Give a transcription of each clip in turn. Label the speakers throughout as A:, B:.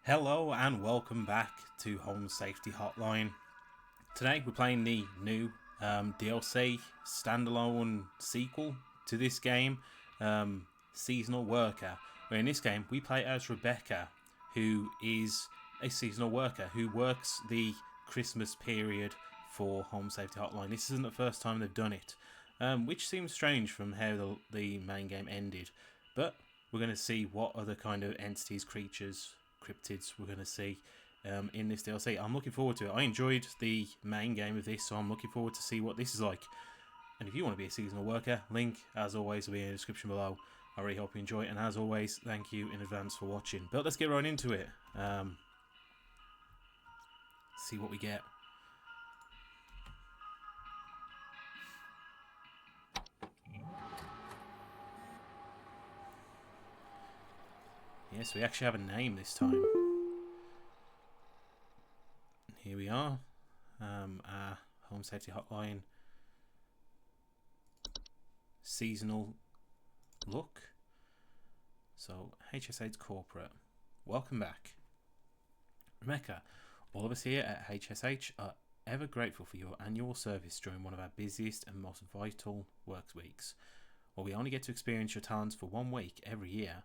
A: Hello and welcome back to Home Safety Hotline. Today we're playing the new DLC standalone sequel to this game, Seasonal Worker. Where in this game we play as Rebecca, who is a seasonal worker who works the Christmas period for Home Safety Hotline. This isn't the first time they've done it, which seems strange from how the main game ended. But we're going to see what other kind of entities, creatures, cryptids we're going to see in this DLC. I'm looking forward to it. I enjoyed the main game of this, so I'm looking forward to see what this is like. And if you want to be a seasonal worker, link, as always, will be in the description below. I really hope you enjoy it, and as always, thank you in advance for watching. But let's get right into it. See what we get. Yes, we actually have a name this time. Here we are. Our Home Safety Hotline seasonal look. So, HSH Corporate. Welcome back. Rebecca, all of us here at HSH are ever grateful for your annual service during one of our busiest and most vital work weeks. While we only get to experience your talents for 1 week every year,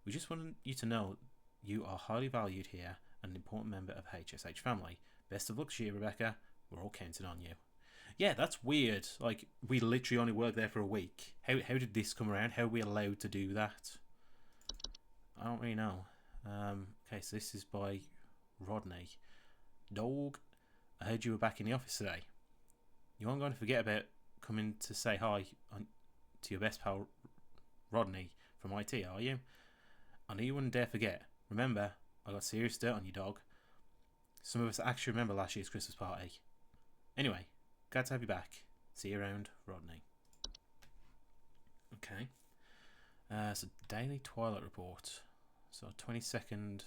A: we just want you to know you are highly valued here and an important member of HSH family. Best of luck to you, Rebecca. We're all counting on you. Yeah, that's weird. Like, we literally only worked there for a week. How did this come around? How are we allowed to do that? I don't really know. Okay, so this is by Rodney. Dog, I heard you were back in the office today. You aren't going to forget about coming to say hi to your best pal, Rodney, from IT, are you? I know you wouldn't dare forget. Remember, I got serious dirt on you, dog. Some of us actually remember last year's Christmas party. Anyway, glad to have you back. See you around, Rodney. Okay. So, Daily Twilight Report. So, 22nd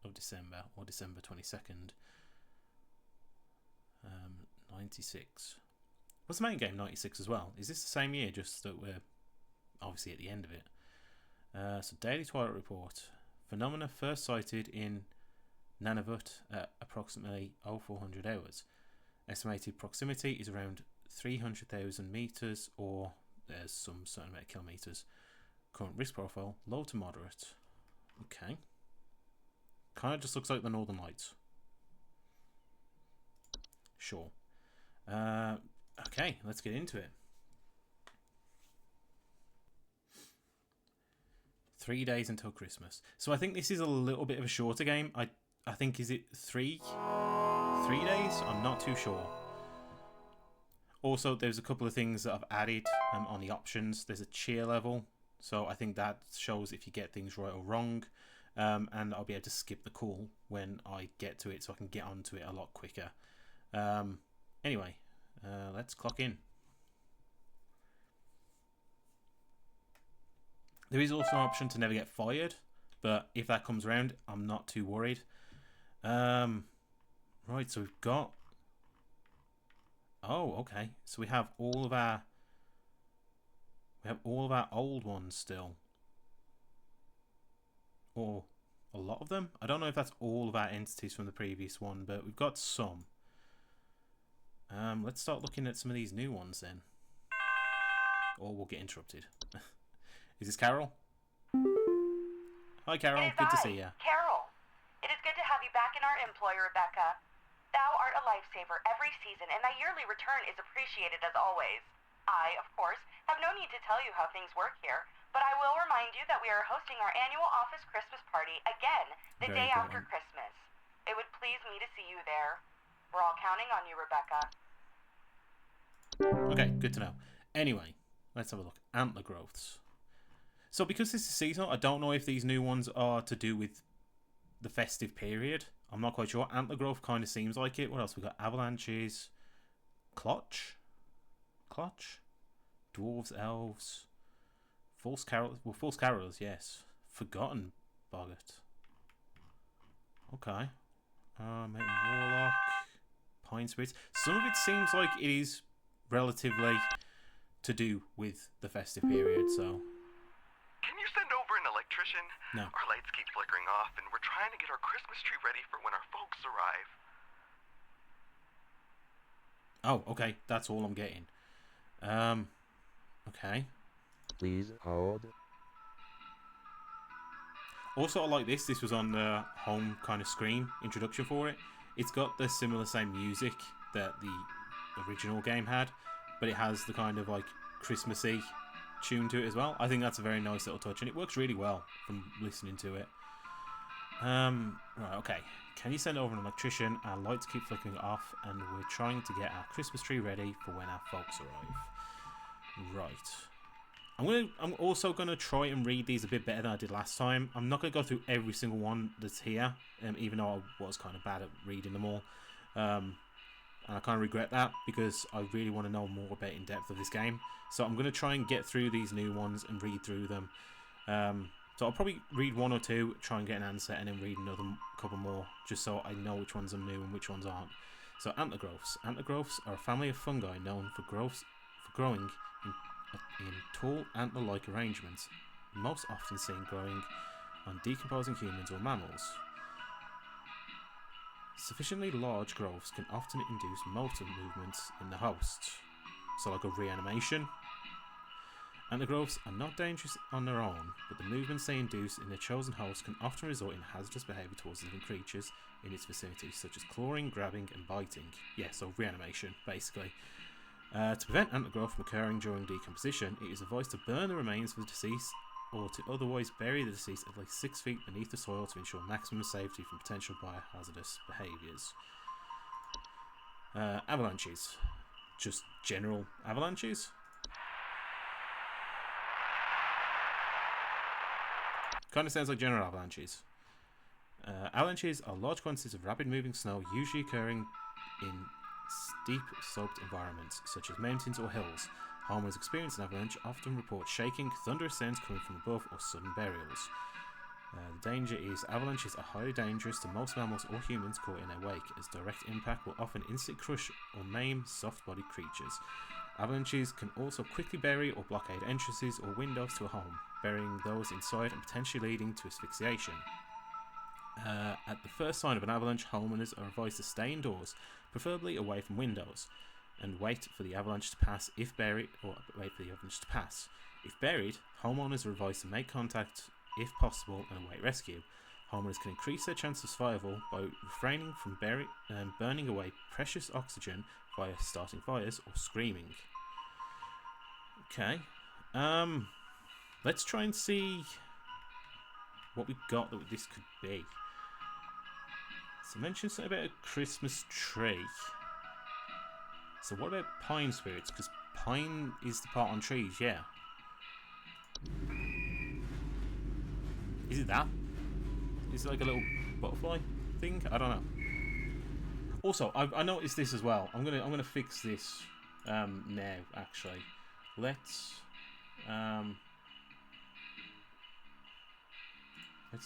A: of December, or December 22nd. 96. Was the main game 96 as well? Is this the same year, just that we're obviously at the end of it? So, Daily Twilight Report. Phenomena first sighted in Nunavut at approximately 0400 hours. Estimated proximity is around 300,000 meters, or there's some certain amount of kilometers. Current risk profile, low to moderate. Okay. Kind of just looks like the Northern Lights. Sure. Okay, let's get into it. 3 days until Christmas. So I think this is a little bit of a shorter game. I think, is it 3 days? I'm not too sure. Also, there's a couple of things that I've added on the options. There's a cheer level, so I think that shows if you get things right or wrong. And I'll be able to skip the call when I get to it, so I can get onto it a lot quicker. Anyway, let's clock in. There is also an option to never get fired, but if that comes around, I'm not too worried. Right, so we've got... Oh, okay. So we have all of our... We have all of our old ones still. Or a lot of them. I don't know if that's all of our entities from the previous one, but we've got some. Let's start looking at some of these new ones then. Or we'll get interrupted. Is this Carol? Hi, Carol. Good to see you.
B: Carol. It is good to have you back in our employ, Rebecca. Thou art a lifesaver every season, and thy yearly return is appreciated as always. I, of course, have no need to tell you how things work here, but I will remind you that we are hosting our annual office Christmas party again the day after Christmas. It would please me to see you there. We're all counting on you, Rebecca.
A: Okay, good to know. Anyway, let's have a look. Antler growths. So because this is seasonal, I don't know if these new ones are to do with the festive period. I'm not quite sure. Antler growth kind of seems like it. What else? We've got avalanches. Clutch? Dwarves, elves. False carol. Well, false carolers, yes. Forgotten boggart. Okay. Mountain warlock. Pine spirits. Some of it seems like it is relatively to do with the festive period, so...
C: Can you send over an electrician?
A: No.
C: Our lights keep flickering. staggering off, and we're trying to get our Christmas tree ready for when our folks arrive.
A: Oh, okay. That's all I'm getting. Okay.
D: Please hold.
A: Also, I like this. This was on the home kind of screen introduction for it. It's got the same music that the original game had, but it has the kind of like Christmassy tune to it as well. I think that's a very nice little touch, and it works really well from listening to it. Right, okay. Can you send over an electrician? Our lights keep flickering off, and we're trying to get our Christmas tree ready for when our folks arrive. Right. I'm also gonna try and read these a bit better than I did last time. I'm not gonna go through every single one that's here, even though I was kind of bad at reading them all. And I kind of regret that because I really want to know more about in depth of this game. So I'm gonna try and get through these new ones and read through them. So I'll probably read one or two, try and get an answer, and then read another couple more, just so I know which ones are new and which ones aren't. So antler growths. Antler growths are a family of fungi known for growing in tall antler-like arrangements, most often seen growing on decomposing humans or mammals. Sufficiently large growths can often induce motor movements in the host, so like a reanimation. Antler growths are not dangerous on their own, but the movements they induce in their chosen host can often result in hazardous behaviour towards living creatures in its vicinity, such as clawing, grabbing and biting. Yeah, so reanimation, basically. To prevent antler growth from occurring during decomposition, it is advised to burn the remains of the deceased or to otherwise bury the deceased at least 6 feet beneath the soil to ensure maximum safety from potential biohazardous behaviours. Avalanches. Just general avalanches. Kind of sounds like general avalanches. Avalanches are large quantities of rapid moving snow usually occurring in steep sloped environments such as mountains or hills. Homeowners experience an avalanche often report shaking, thunderous sounds coming from above, or sudden burials. The danger is avalanches are highly dangerous to most mammals or humans caught in their wake, as direct impact will often instantly crush or maim soft-bodied creatures. Avalanches can also quickly bury or blockade entrances or windows to a home, burying those inside and potentially leading to asphyxiation. At the first sign of an avalanche, homeowners are advised to stay indoors, preferably away from windows, and wait for the avalanche to pass if buried, or wait for the avalanche to pass. If buried, homeowners are advised to make contact if possible and await rescue. Homeowners can increase their chance of survival by refraining from burning away precious oxygen via starting fires or screaming. Okay, let's try and see what we got that this could be. So I mentioned something about a Christmas tree. So what about pine spirits? Because pine is the part on trees, yeah. Is it that? Is it like a little butterfly thing? I don't know. Also, I noticed this as well. I'm gonna fix this now. Actually, let's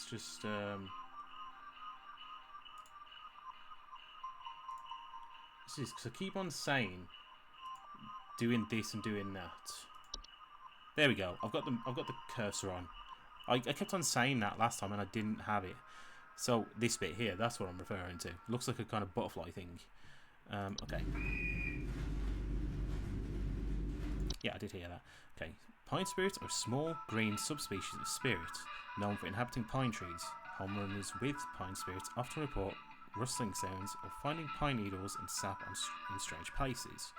A: just because I keep on saying doing this and doing that. There we go. I've got the cursor on. I kept on saying that last time and I didn't have it. So this bit here, that's what I'm referring to. Looks like a kind of butterfly thing. Okay. Yeah, I did hear that. Okay. Pine spirits are a small green subspecies of spirit known for inhabiting pine trees. Homeowners with pine spirits often report rustling sounds or finding pine needles and sap in strange places.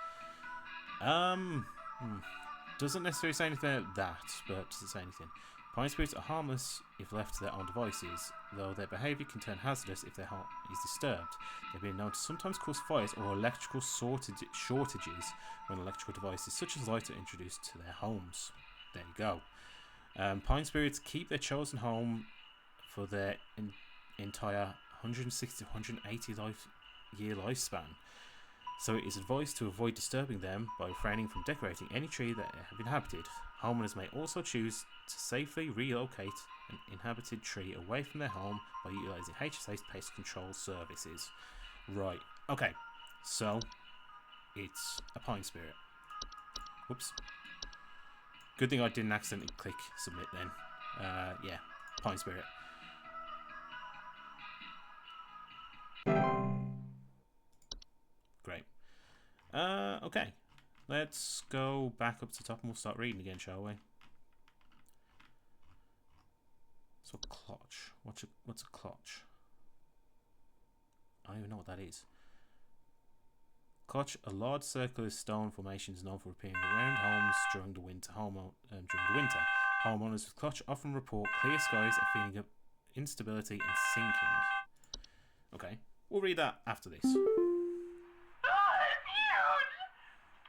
A: Doesn't necessarily say anything about that, but does it say anything? Pine spirits are harmless if left to their own devices, though their behaviour can turn hazardous if their heart is disturbed. They've been known to sometimes cause fires or electrical shortages when electrical devices such as lights are introduced to their homes. There you go. Pine spirits keep their chosen home for their entire 160 to 180 year lifespan, so it is advised to avoid disturbing them by refraining from decorating any tree that they have inhabited. Homeowners may also choose to safely relocate an inhabited tree away from their home by utilising HSA's pest control services. Right, okay, so it's a pine spirit. Whoops. Good thing I didn't accidentally click submit then. Yeah, pine spirit. Okay, let's go back up to the top and we'll start reading again, shall we? So, clutch. What's a clutch? I don't even know what that is. Clutch, a large circular stone formation, is known for appearing around homes during the winter. Homeowners with clutch often report clear skies, a feeling of instability and sinking. Okay, we'll read that after this.
B: Ah, it's huge!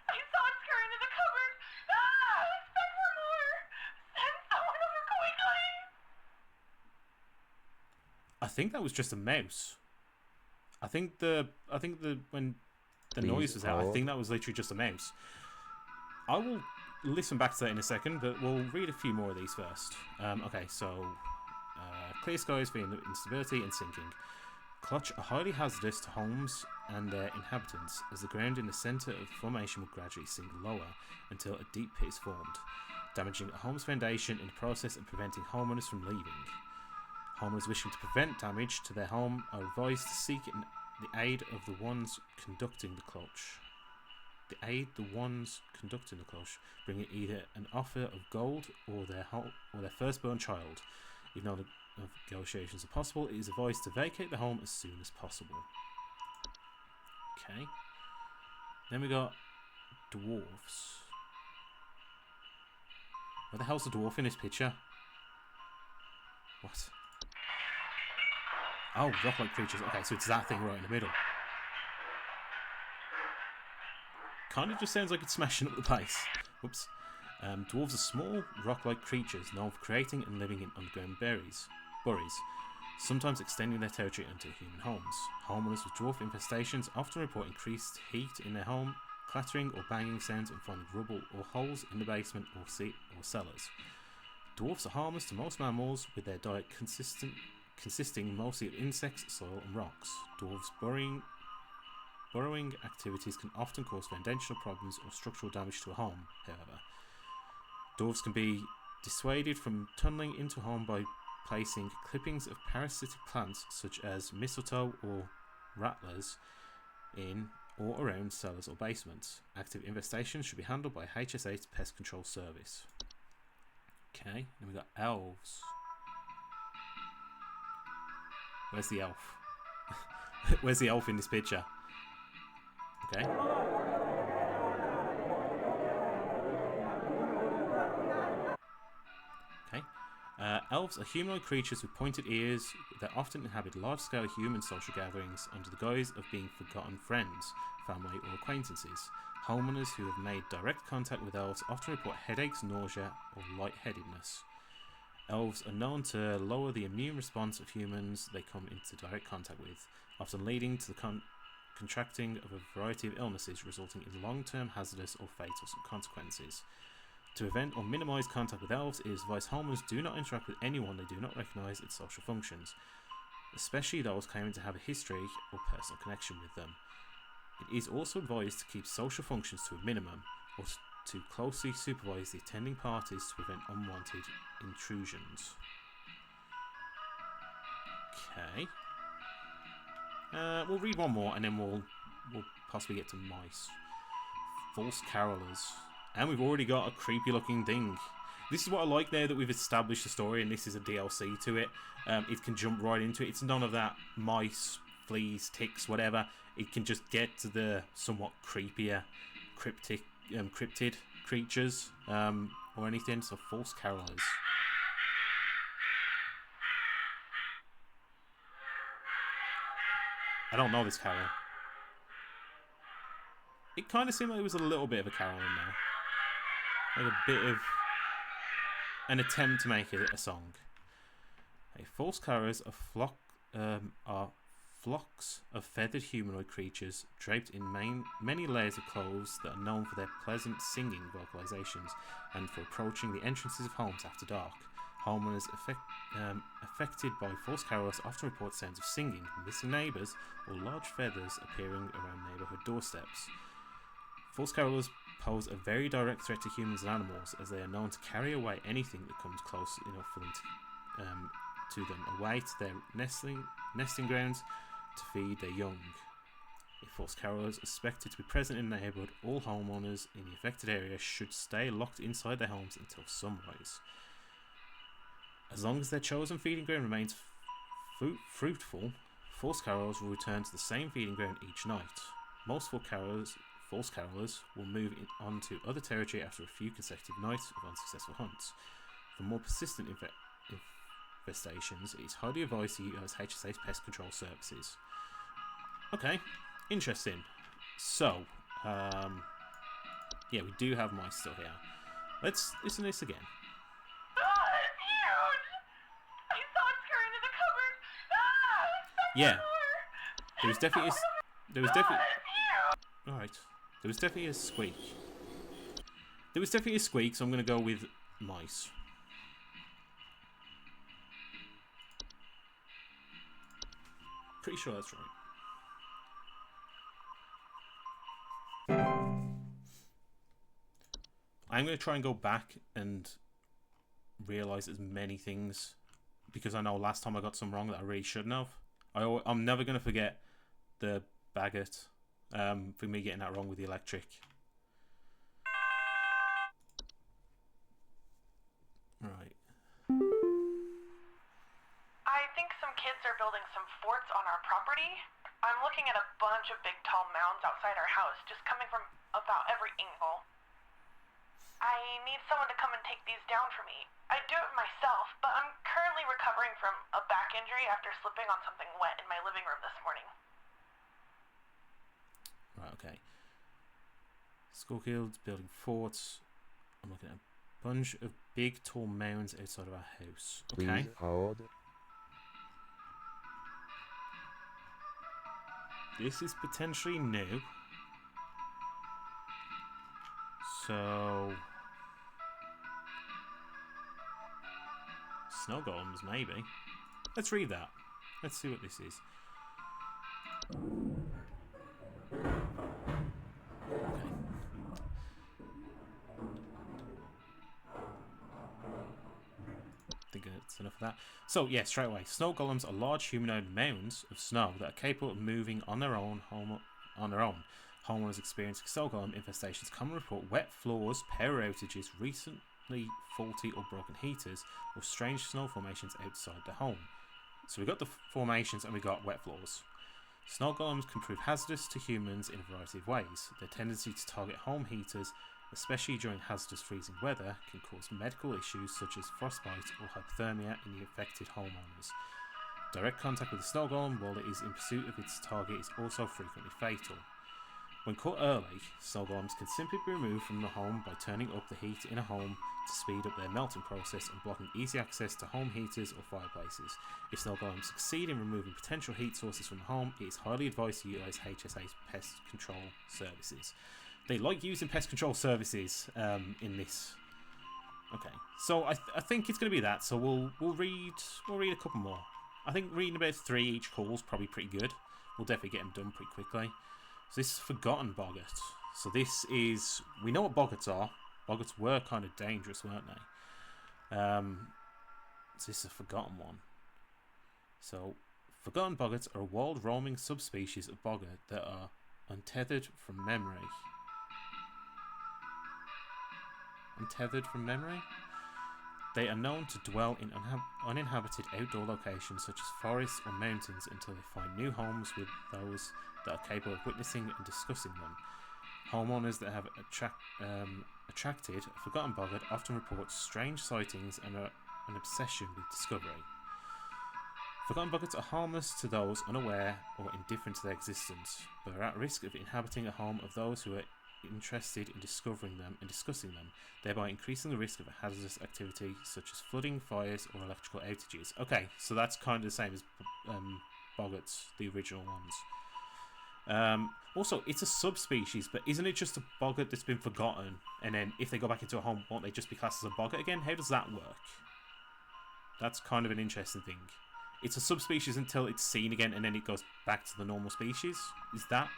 B: I saw it scurry into the cupboard. Ah, expect for more. Send someone over quickly.
A: I think that was just a mouse. I think the when the noise was out, I think that was literally just a mouse. I will listen back to that in a second, but we'll read a few more of these first. Okay, so clear skies, feeling instability and sinking. Clutch are highly hazardous to homes and their inhabitants, as the ground in the centre of the formation will gradually sink lower until a deep pit is formed, damaging a home's foundation in the process and preventing homeowners from leaving. Homeowners wishing to prevent damage to their home are advised to seek the aid of the ones conducting the clutch. Bringing either an offer of gold or their firstborn child. Even though the negotiations are possible, it is advised to vacate the home as soon as possible. Okay. Then we got dwarves. Where the hell's the dwarf in this picture? What? Oh, rock-like creatures. Okay, so it's that thing right in the middle. Kind of just sounds like it's smashing up the place. Whoops. Dwarves are small, rock-like creatures known for creating and living in underground burries, sometimes extending their territory into human homes. Homeowners with dwarf infestations often report increased heat in their home, clattering or banging sounds, and finding rubble or holes in the basement or cellars. Dwarfs are harmless to most mammals, with their diet consisting mostly of insects, soil and rocks. Dwarves' burrowing activities can often cause foundational problems or structural damage to a home, however. Dwarves can be dissuaded from tunneling into a home by placing clippings of parasitic plants such as mistletoe or rattlers in or around cellars or basements. Active infestations should be handled by HSA's Pest Control Service. Okay, then we got elves. Where's the elf? Where's the elf in this picture? Okay. Elves are humanoid creatures with pointed ears that often inhabit large-scale human social gatherings under the guise of being forgotten friends, family or acquaintances. Homeowners who have made direct contact with elves often report headaches, nausea or lightheadedness. Elves are known to lower the immune response of humans they come into direct contact with, often leading to the contracting of a variety of illnesses, resulting in long-term hazardous or fatal consequences. To prevent or minimise contact with elves, it is advised homeowners do not interact with anyone they do not recognise its social functions, especially those claiming to have a history or personal connection with them. It is also advised to keep social functions to a minimum, or to closely supervise the attending parties to prevent unwanted intrusions. Okay. We'll read one more and then we'll possibly get to mice. False carolers. And we've already got a creepy looking thing. This is what I like now that we've established the story and this is a DLC to it. It can jump right into it. It's none of that mice, fleas, ticks, whatever. It can just get to the somewhat creepier cryptid creatures or anything. So false carolers. I don't know this carol. It kind of seemed like there was a little bit of a carol in there. Like a bit of an attempt to make it a song. False carolers are flocks of feathered humanoid creatures draped in many layers of clothes that are known for their pleasant singing vocalizations and for approaching the entrances of homes after dark. Homeowners affected by false carolers often report sounds of singing, missing neighbours, or large feathers appearing around neighbourhood doorsteps. False carolers pose a very direct threat to humans and animals, as they are known to carry away anything that comes close enough for them to them, away to their nesting grounds to feed their young. If false carolers are suspected to be present in the neighbourhood, all homeowners in the affected area should stay locked inside their homes until sunrise. As long as their chosen feeding ground remains fruitful, false carolers will return to the same feeding ground each night. Most false carolers will move on to other territory after a few consecutive nights of unsuccessful hunts. For more persistent infestations, it is highly advised to utilize HSA's pest control services. Okay, interesting. So, yeah, we do have mice still here. Let's listen to this again.
B: Ah, it's huge! I saw it scurry into the cupboard. Ah,
A: Yeah, there was definitely
B: huge!
A: alright. There was definitely a squeak. There was definitely a squeak, so I'm going to go with mice. Pretty sure that's right. I'm going to try and go back and realise as many things, because I know last time I got some wrong that I really shouldn't have. I'm never going to forget the baguette, for me getting that wrong with the electric. Right.
E: I think some kids are building some forts on our property. I'm looking at a bunch of big tall mounds outside our house, just coming from about every angle. I need someone to come and take these down for me. I'd do it myself, but I'm currently recovering from a back injury after slipping on something wet in my living room this morning.
A: Right, okay. School kids building forts. I'm looking at a bunch of big tall mounds outside of our house. Okay.
D: Please hold.
A: This is potentially new. So snow golems, maybe. Let's read that. Let's see what this is. I think that's enough of that. So, yeah, straight away. Snow golems are large humanoid mounds of snow that are capable of moving on their own. Homeowners experiencing snow golem infestations commonly report wet floors, power outages, recently faulty or broken heaters, or strange snow formations outside the home. So we got the formations and we got wet floors. Snow golems can prove hazardous to humans in a variety of ways. Their tendency to target home heaters, especially during hazardous freezing weather, can cause medical issues such as frostbite or hypothermia in the affected homeowners. Direct contact with the snow golem while it is in pursuit of its target is also frequently fatal. When caught early, snow golems can simply be removed from the home by turning up the heat in a home to speed up their melting process and blocking easy access to home heaters or fireplaces. If snow golems succeed in removing potential heat sources from the home, it is highly advised to utilize HSA's pest control services. They like using pest control services in this. Okay, so I think it's going to be that. So we'll read a couple more. I think reading about 3 each call is probably pretty good. We'll definitely get them done pretty quickly. So this is Forgotten Boggart. So this is, we know what boggarts are. Boggarts were kind of dangerous, weren't they? So this is a forgotten one. So Forgotten Boggarts are a wild roaming subspecies of boggart that are untethered from memory. Untethered from memory? They are known to dwell in uninhabited outdoor locations such as forests or mountains until they find new homes with those that are capable of witnessing and discussing them. Homeowners that have attracted a forgotten boggart often report strange sightings and an obsession with discovery. Forgotten boggarts are harmless to those unaware or indifferent to their existence, but are at risk of inhabiting a home of those who are interested in discovering them and discussing them, thereby increasing the risk of a hazardous activity such as flooding, fires, or electrical outages. Okay, so that's kind of the same as boggarts, the original ones. Also, it's a subspecies, but isn't it just a boggart that's been forgotten, and then if they go back into a home, won't they just be classed as a boggart again? How does that work? That's kind of an interesting thing. It's a subspecies until it's seen again, and then it goes back to the normal species. Is that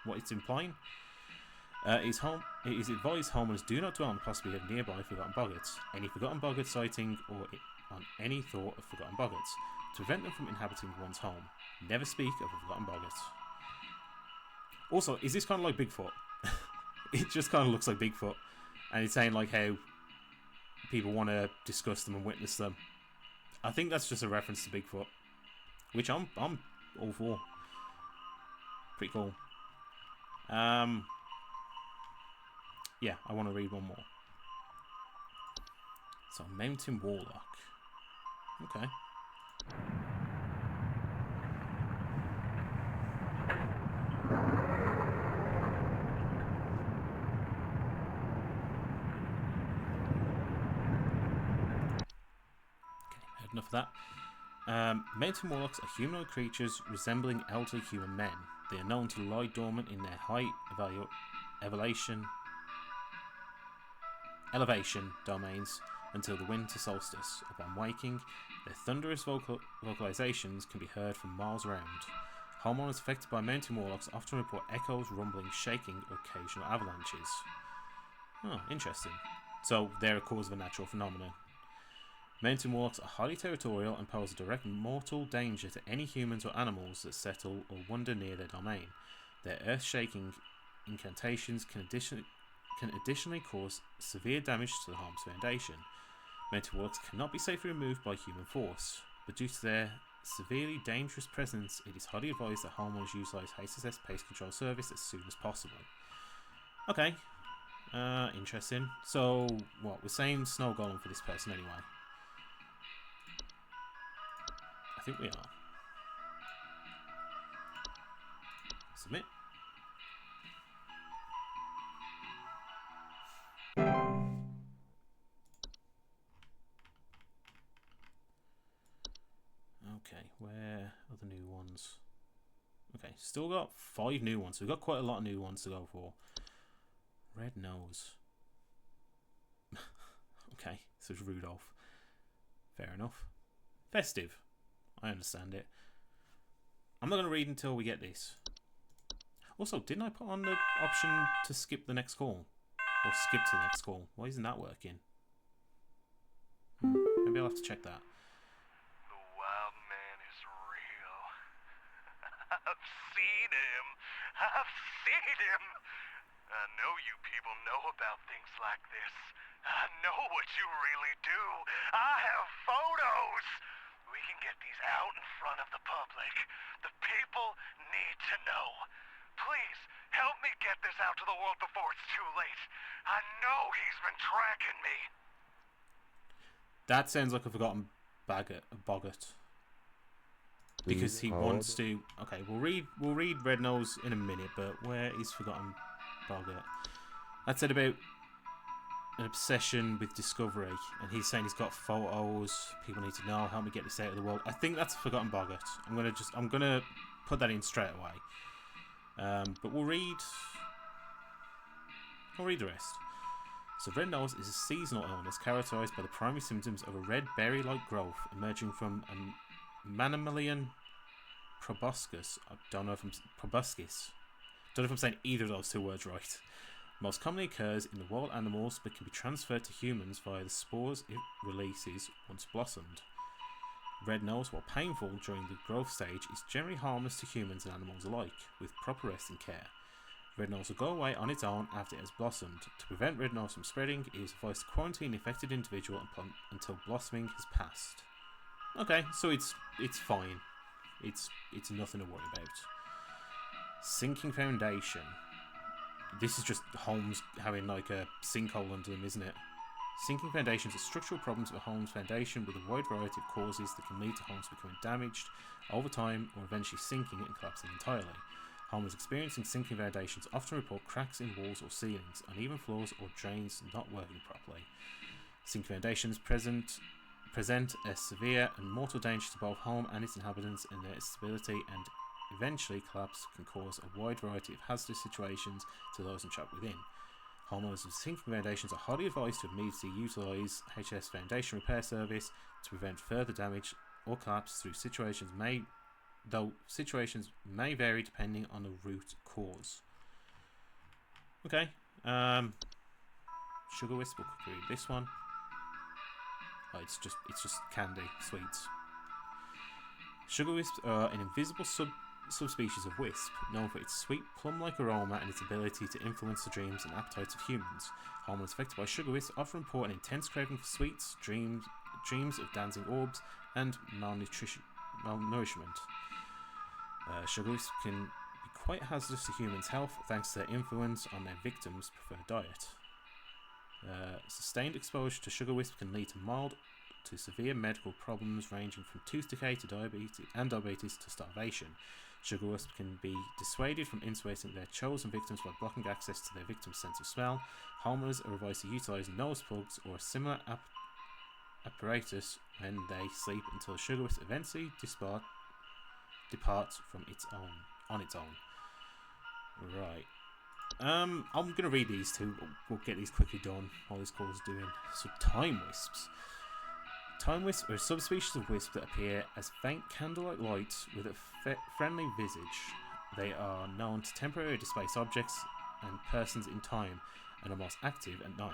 A: what it's implying? It is advised homeowners do not dwell on the possibility of nearby forgotten boggarts, any forgotten boggart sighting, or on any thought of forgotten boggarts, to prevent them from inhabiting one's home. Never speak of a forgotten boggart. Also, is this kind of like Bigfoot? It just kind of looks like Bigfoot. And it's saying like how people want to discuss them and witness them. I think that's just a reference to Bigfoot, which I'm all for. Pretty cool. Yeah, I want to read one more. So, Mountain Warlock. Okay. Enough of that. Mountain Warlocks are humanoid creatures resembling elderly human men. They are known to lie dormant in their high elevation domains until the winter solstice. Upon waking, their thunderous vocalizations can be heard from miles around. Homeowners affected by Mountain Warlocks often report echoes, rumbling, shaking, or occasional avalanches. Oh, interesting. So they're a cause of a natural phenomenon. Mountain Warlocks are highly territorial and pose a direct mortal danger to any humans or animals that settle or wander near their domain. Their earth-shaking incantations can additionally cause severe damage to the home's foundation. Mountain Warlocks cannot be safely removed by human force, but due to their severely dangerous presence, it is highly advised that homeowners utilise HSS Pest Control Service as soon as possible. Okay, interesting. So, what, we're saying Snow Golem for this person anyway? I think we are. Submit. Okay, where are the new ones? Okay, still got 5 new ones. We've got quite a lot of new ones to go for. Red nose. Okay, so it's Rudolph. Fair enough. Festive. I understand it. I'm not going to read until we get this. Also, didn't I put on the option to skip the next call? Or skip to the next call? Why isn't that working? Maybe I'll have to check that.
C: The wild man is real. I've seen him. I've seen him. I know you people know about things like this. I know what you really do. I have photos. We can get these out in front of the public. The people need to know. Please, help me get this out to the world before it's too late. I know he's been tracking me.
A: That sounds like a forgotten boggart. Because he wants to... Okay, we'll read Red Nose in a minute, but where is Forgotten Boggart? That said about an obsession with discovery, and he's saying he's got photos, people need to know, help me get this out of the world. I think that's Forgotten Boggart. I'm gonna put that in straight away. But we'll read the rest. So Red Nose is a seasonal illness characterized by the primary symptoms of a red berry-like growth emerging from a mammalian proboscis. I don't know if I'm saying either of those two words right. Most commonly occurs in the wild animals, but can be transferred to humans via the spores it releases once blossomed. Red nose, while painful during the growth stage, is generally harmless to humans and animals alike, with proper rest and care. Red nose will go away on its own after it has blossomed. To prevent red nose from spreading, it is advised to quarantine the affected individual until blossoming has passed. Okay, so it's fine. It's nothing to worry about. Sinking foundation. This is just homes having like a sinkhole under them, isn't it? Sinking foundations are structural problems of a home's foundation with a wide variety of causes that can lead to homes becoming damaged over time or eventually sinking and collapsing entirely. Homeowners experiencing sinking foundations often report cracks in walls or ceilings, uneven floors or drains not working properly. Sinking foundations present a severe and mortal danger to both home and its inhabitants, and their stability and eventually collapse can cause a wide variety of hazardous situations to those trapped within. Homeowners with sinking foundations are highly advised to immediately utilise HS Foundation Repair Service to prevent further damage or collapse through situations may vary depending on the root cause. Okay, Sugar Wisp, we'll quickly read this one. Oh, it's just candy, sweets. Sugar wisps are an invisible subspecies of wisp, known for its sweet plum-like aroma and its ability to influence the dreams and appetites of humans. Homeowners affected by sugar wisps often report an intense craving for sweets, dreams of dancing orbs, and malnourishment. Sugar wisps can be quite hazardous to humans' health thanks to their influence on their victims' preferred diet. Sustained exposure to sugar wisps can lead to mild to severe medical problems ranging from tooth decay to diabetes to starvation. Sugar wisps can be dissuaded from intubating their chosen victims by blocking access to their victim's sense of smell. Homeowners are advised to utilise nose plugs or a similar apparatus when they sleep until the sugar wisp eventually departs from on its own. Right. I'm going to read these two. We'll get these quickly done while this call is doing. So, time wisps. Time wisps are a subspecies of wisp that appear as faint candlelight lights with a friendly visage. They are known to temporarily displace objects and persons in time and are most active at night.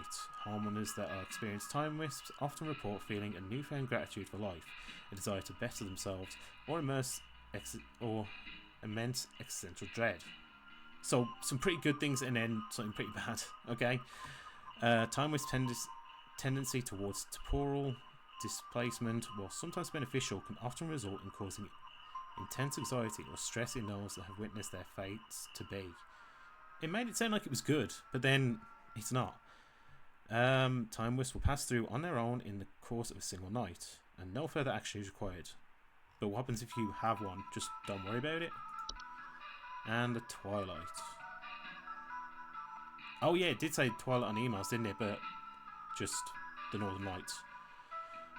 A: Homeowners that are experienced time wisps often report feeling a newfound gratitude for life, a desire to better themselves, or immense existential dread. So, some pretty good things and then something pretty bad, okay? Time wisp tendency towards temporal displacement, while sometimes beneficial, can often result in causing intense anxiety or stress in those that have witnessed their fates to be. It made it sound like it was good, but then it's not. Time wisps will pass through on their own in the course of a single night, and no further action is required. But what happens if you have one? Just don't worry about it. And the Twilight. Oh yeah, it did say Twilight on emails, didn't it? But just the Northern Lights.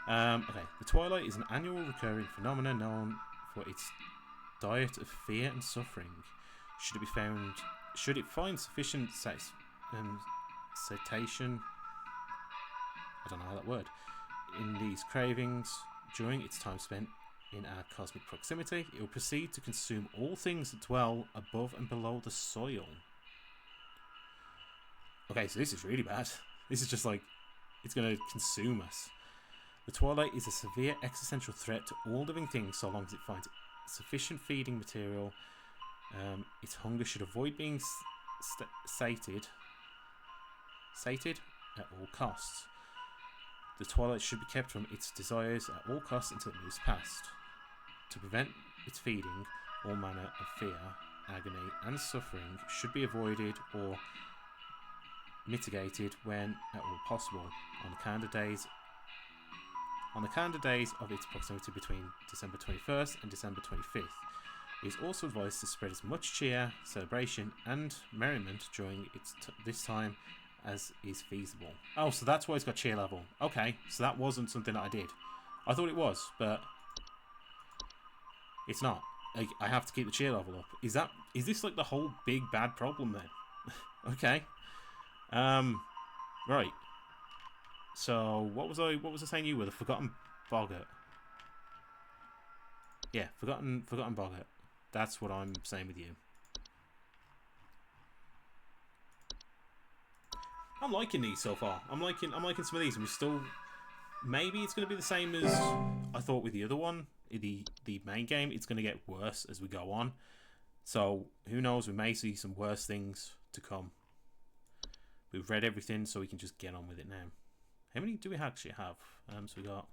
A: Okay, the Twilight is an annual recurring phenomenon known for its diet of fear and suffering. Should it find sufficient satiation, I don't know how that word, in these cravings during its time spent in our cosmic proximity, it will proceed to consume all things that dwell above and below the soil. Okay, so this is really bad. This is just like, it's going to consume us. The Twilight is a severe existential threat to all living things so long as it finds sufficient feeding material. Its hunger should avoid being sated at all costs. The Twilight should be kept from its desires at all costs until it moves past. To prevent its feeding, all manner of fear, agony, and suffering should be avoided or mitigated when at all possible. On the calendar days of its proximity between December 21st and December 25th, it is also advised to spread as much cheer, celebration, and merriment during this time as is feasible. Oh, so that's why it's got cheer level. Okay, so that wasn't something that I did. I thought it was, but it's not. I have to keep the cheer level up. Is this like the whole big bad problem then? Okay. Right. So what was I saying you were? The Forgotten Boggart. Yeah, Forgotten Boggart. That's what I'm saying with you. I'm liking these so far. I'm liking some of these, and we still, maybe it's going to be the same as I thought with the other one, the main game. It's going to get worse as we go on. So who knows? We may see some worse things to come. We've read everything, so we can just get on with it now. How many do we actually have? So we got.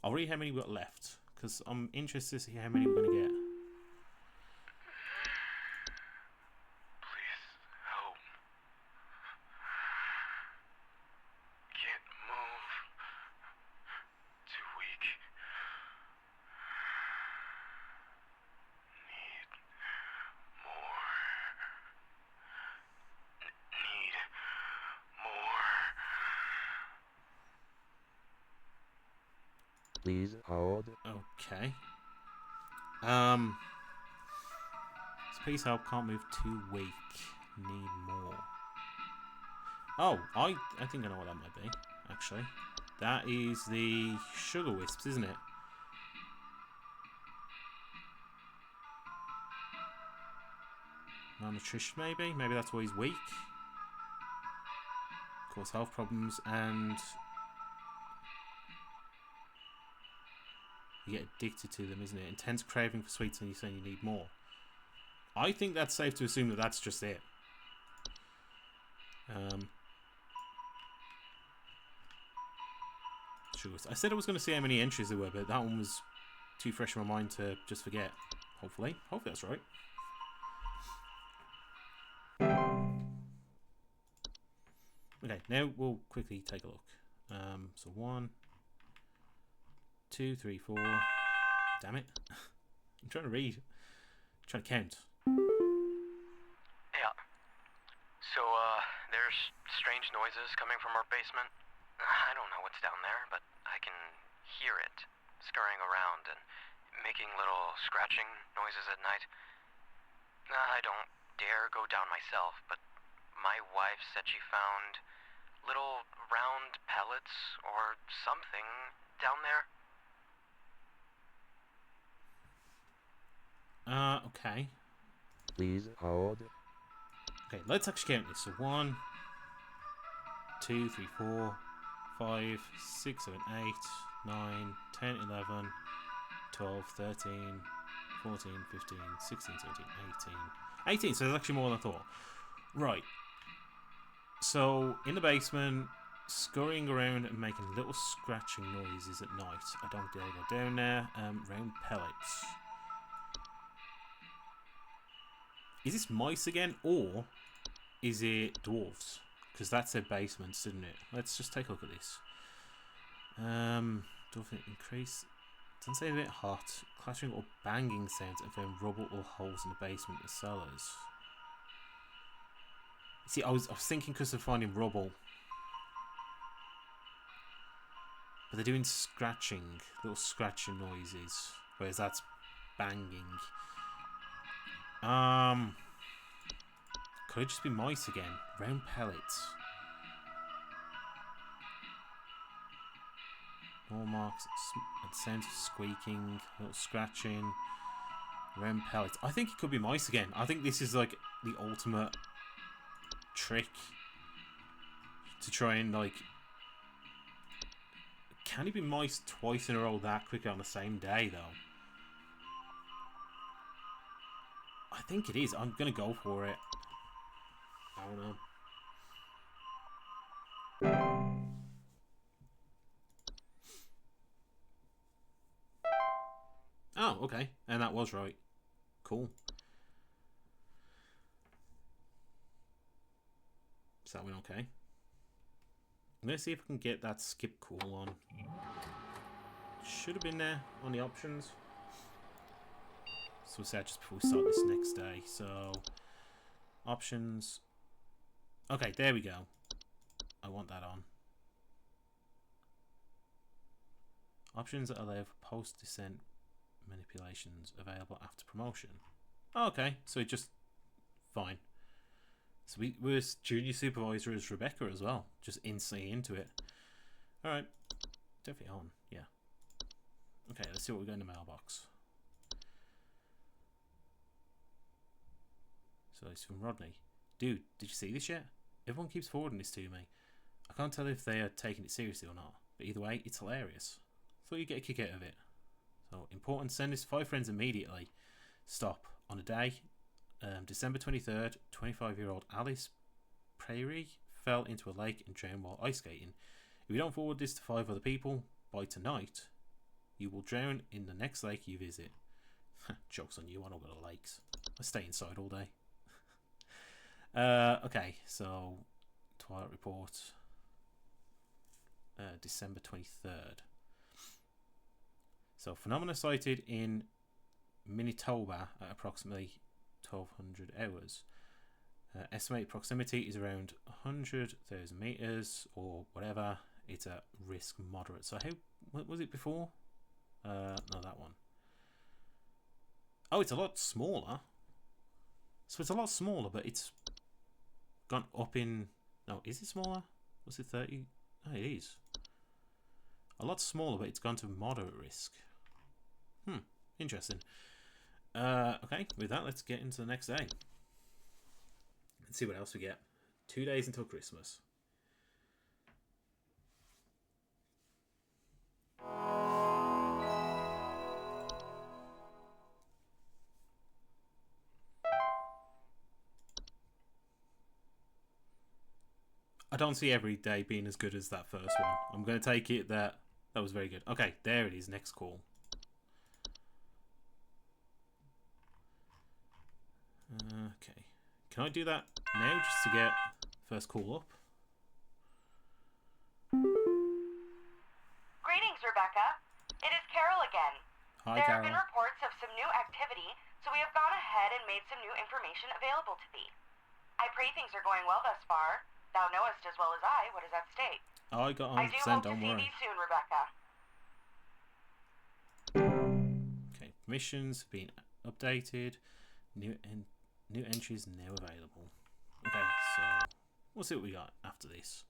A: I'll read how many we got left because I'm interested to see how many we're going to get.
C: Please help. Can't move. Too weak. Need more. Need more.
D: Please hold.
A: Okay. Please help. Can't move. Too weak. Need more. Oh, I think I know what that might be. Actually, that is the sugar wisps, isn't it? Malnutrition, maybe. Maybe that's why he's weak. Cause health problems and. You get addicted to them, isn't it? Intense craving for sweets, and you're saying you need more. I think that's safe to assume that that's just it. Sure. I said I was going to see how many entries there were, but that one was too fresh in my mind to just forget. Hopefully that's right. Okay, now we'll quickly take a look. So 1, 2, 3, 4. Damn it! I'm trying to read. I'm trying to count.
F: Yeah. So, there's strange noises coming from our basement. I don't know what's down there, but I can hear it scurrying around and making little scratching noises at night. I don't dare go down myself, but my wife said she found little round pellets or something down there.
A: Okay.
D: Please hold.
A: Okay, let's actually count this. So 1, 2, 3, 4, 5, 6, 7, 8, 9, 10, 11, 12, 13, 14, 15, 16, 17, 18. 18, so there's actually more than I thought. Right. So, in the basement, scurrying around and making little scratching noises at night. I don't dare go down there. Round pellets. Is this mice again, or is it dwarves? Because that's their basements, isn't it? Let's just take a look at this. Dwarf increase. Doesn't say a bit hot. Clattering or banging sounds and found rubble or holes in the basement or cellars. See, I was thinking because they're finding rubble. But they're doing scratching, little scratching noises. Whereas that's banging. Could it just be mice again? Round pellets. More marks and sounds of squeaking, little scratching. Round pellets. I think it could be mice again. I think this is like the ultimate trick to try and like. Can it be mice twice in a row that quickly on the same day though? I think it is. I'm gonna go for it. I don't know. Oh, okay. And that was right. Cool. Is that one okay? I'm gonna see if I can get that skip call on. Should have been there on the options. So we'll say just before we start this next day. So options. Okay, there we go. I want that on. Options that allow for post-descent manipulations available after promotion. Oh, okay, so it just fine. So we're junior supervisor as Rebecca as well, just instantly into it. All right, definitely on. Yeah. Okay, let's see what we got in the mailbox. So it's from Rodney. Dude, did you see this yet? Everyone keeps forwarding this to me. I can't tell if they are taking it seriously or not, but either way, it's hilarious. Thought you'd get a kick out of it. So, important, send this to 5 friends immediately. Stop. On a day, December 23rd, 25-year-old Alice Prairie fell into a lake and drowned while ice skating. If you don't forward this to 5 other people by tonight, you will drown in the next lake you visit. Joke's on you, I don't go to lakes. I stay inside all day. Okay, so Twilight Report, December 23rd. So, phenomena sighted in Manitoba at approximately 1200 hours. Estimated proximity is around 100,000 meters or whatever. It's at risk moderate. So, what was it before? No, that one. Oh, it's a lot smaller. So, it's a lot smaller, but it's gone up in. No, is it smaller? Was it 30? Oh, it is. A lot smaller, but it's gone to moderate risk. Interesting. Okay, with that, let's get into the next day. Let's see what else we get. 2 days until Christmas. I don't see every day being as good as that first one. I'm going to take it that was very good. Okay, there it is. Next call. Okay. Can I do that now just to get first call up?
B: Greetings, Rebecca. It is Carol again.
A: Hi,
B: There have
A: Carol.
B: been reports of some new activity, so we have gone ahead and made some new information available to thee. I pray things are going well thus far. Thou knowest as well as I what is at stake.
A: I got
B: I do
A: 100%,
B: hope to
A: don't
B: see
A: worry.
B: thee soon, Rebecca.
A: Okay, permissions have been updated. New entries now available. Okay, so we'll see what we got after this.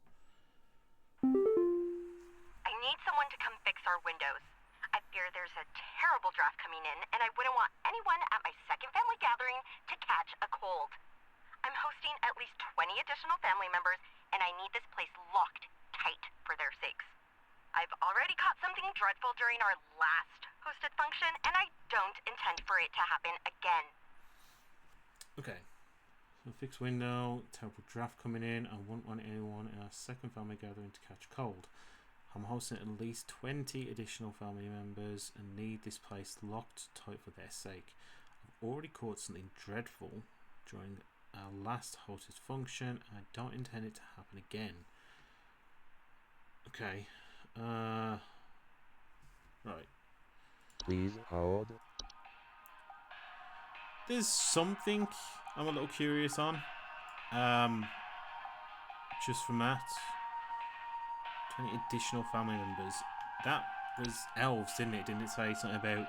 G: I need someone to come fix our windows. I fear there's a terrible draft coming in, and I wouldn't want anyone at my second family gathering to catch a cold. I'm hosting at least 20 additional family members, and I need this place locked tight for their sakes. I've already caught something dreadful during our last hosted function, and I don't intend for it to happen again.
A: Okay. So fixed window, terrible draft coming in. I wouldn't want anyone in our second family gathering to catch cold. I'm hosting at least 20 additional family members and need this place locked tight for their sake. I've already caught something dreadful during our last hosted function. I don't intend it to happen again. Okay. Right.
D: Please hold.
A: There's something I'm a little curious on. Just from that. 20 additional family members. That was elves, didn't it? Didn't it say something about...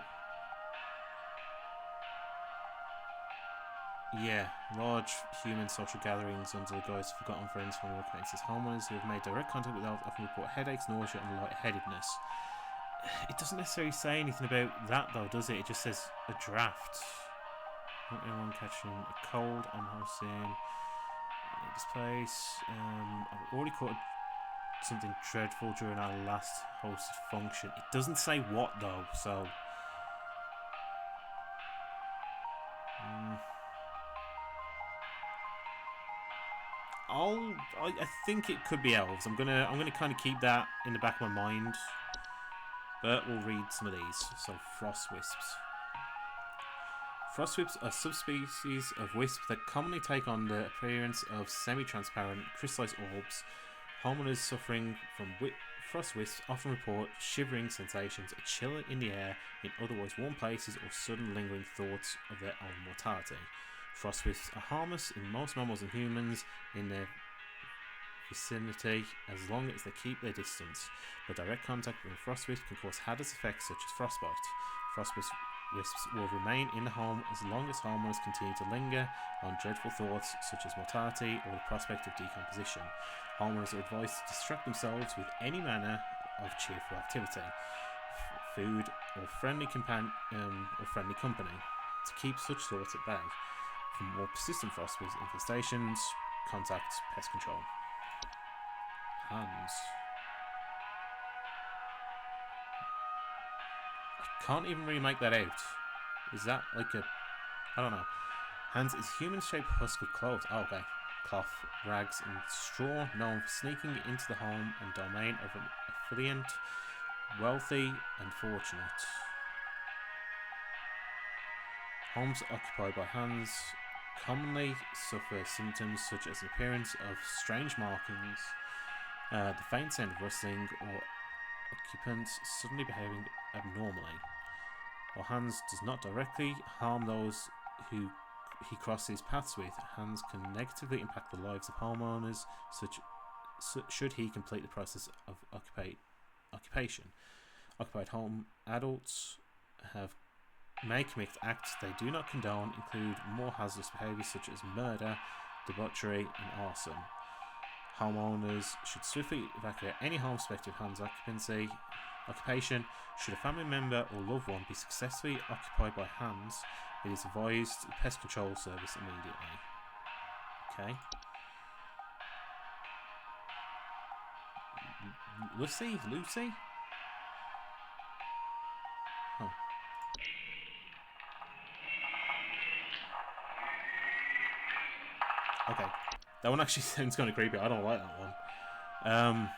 A: Yeah, large human social gatherings under the guise of forgotten friends from acquaintances. Homeowners who have made direct contact with elves often report headaches, nausea, and lightheadedness. It doesn't necessarily say anything about that, though, does it? It just says a draft. Not anyone catching a cold. I'm hosting this place. I've already caught something dreadful during our last hosted function. It doesn't say what, though, so... I think it could be elves. I'm gonna kind of keep that in the back of my mind, but we'll read some of these. So, frost wisps. Frost wisps are subspecies of wisp that commonly take on the appearance of semi-transparent crystallized orbs. Homeowners suffering from frost wisps often report shivering sensations, a chill in the air in otherwise warm places, or sudden lingering thoughts of their own mortality. Frost wisps are harmless in most mammals and humans in their vicinity as long as they keep their distance, but direct contact with a frost wisp can cause hazardous effects such as frostbite. Frost wisps will remain in the home as long as homeowners continue to linger on dreadful thoughts such as mortality or the prospect of decomposition. Homeowners are advised to distract themselves with any manner of cheerful activity, food, or friendly company to keep such thoughts at bay. For more persistent frost wisp infestations, contact pest control. Hands. I can't even really make that out. Is that like a... I don't know. Hands is human-shaped husk of clothes. Oh, okay. Cloth, rags, and straw known for sneaking into the home and domain of an affluent, wealthy, and fortunate. Homes occupied by hands commonly suffer symptoms such as the appearance of strange markings, the faint sound of rustling, or occupants suddenly behaving abnormally. While Hans does not directly harm those who he crosses paths with, Hans can negatively impact the lives of homeowners should he complete the process of occupation. Occupied home adults may commit acts they do not condone, include more hazardous behaviours such as murder, debauchery, and arson. Homeowners should swiftly evacuate any home suspected of Hans occupation. Should a family member or loved one be successfully occupied by Hans, it is advised the pest control service immediately. Okay. Lucy? Oh. Okay. That one actually sounds kind of creepy. I don't like that one.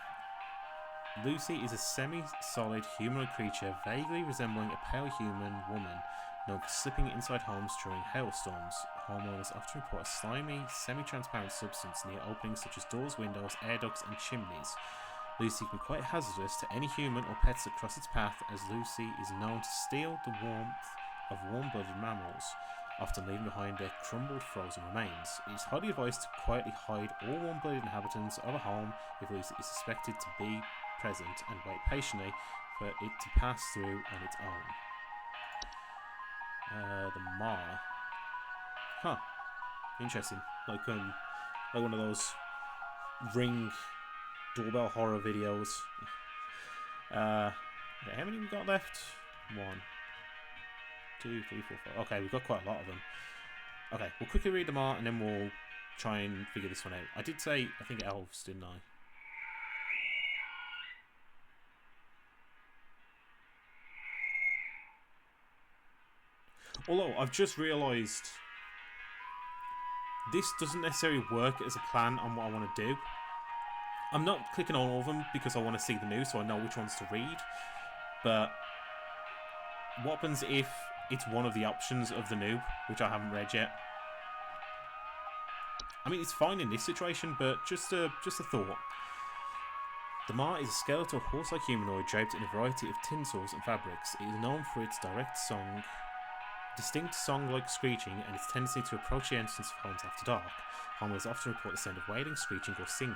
A: Lucy is a semi-solid humanoid creature vaguely resembling a pale human woman known for slipping inside homes during hailstorms. Homeowners often report a slimy, semi-transparent substance near openings such as doors, windows, air ducts and chimneys. Lucy can be quite hazardous to any human or pets that cross its path, as Lucy is known to steal the warmth of warm-blooded mammals, often leaving behind their crumbled frozen remains. It is highly advised to quietly hide all warm-blooded inhabitants of a home if Lucy is suspected to be present, and wait patiently for it to pass through on its own. The Ma. Huh. Interesting. Like one of those Ring doorbell horror videos. Okay, how many we got left? 1, 2, 3, 4, 5. Okay, we've got quite a lot of them. Okay, we'll quickly read them out and then we'll try and figure this one out. I did say, I think elves, didn't I? Although, I've just realised this doesn't necessarily work as a plan on what I want to do. I'm not clicking on all of them because I want to see the news so I know which ones to read. But what happens if it's one of the options of the noob, which I haven't read yet? I mean, it's fine in this situation, but just a thought. The Ma is a skeletal horse-like humanoid draped in a variety of tinsels and fabrics. It is known for its distinct song-like screeching and its tendency to approach the entrance of homes after dark. Homeowners often report the sound of wailing, screeching or singing.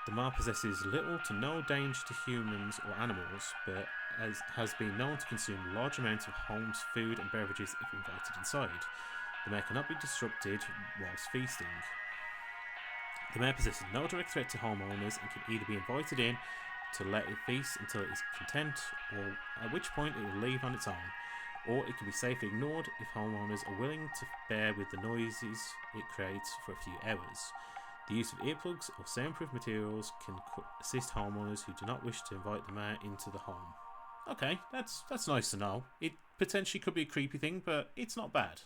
A: The Ma possesses little to no danger to humans or animals, but has been known to consume large amounts of homes' food and beverages if invited inside. The mare cannot be disrupted whilst feasting. The mare possesses no direct threat to homeowners and can either be invited in to let it feast until it is content, or at which point it will leave on its own. Or it can be safely ignored if homeowners are willing to bear with the noises it creates for a few hours. The use of earplugs or soundproof materials can assist homeowners who do not wish to invite the mare into the home. Okay, that's nice to know. It potentially could be a creepy thing, but it's not bad.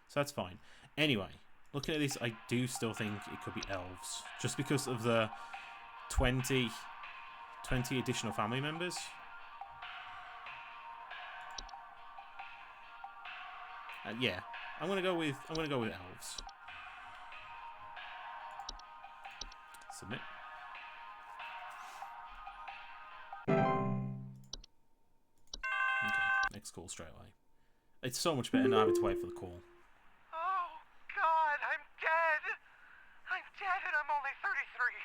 A: So that's fine. Anyway, looking at this, I do still think it could be elves. Just because of the 20 additional family members. Yeah, I'm gonna go with elves. Submit. Okay, next call straight away. It's so much better not having to wait for the call.
C: Oh, God, I'm dead. I'm dead and I'm only 33.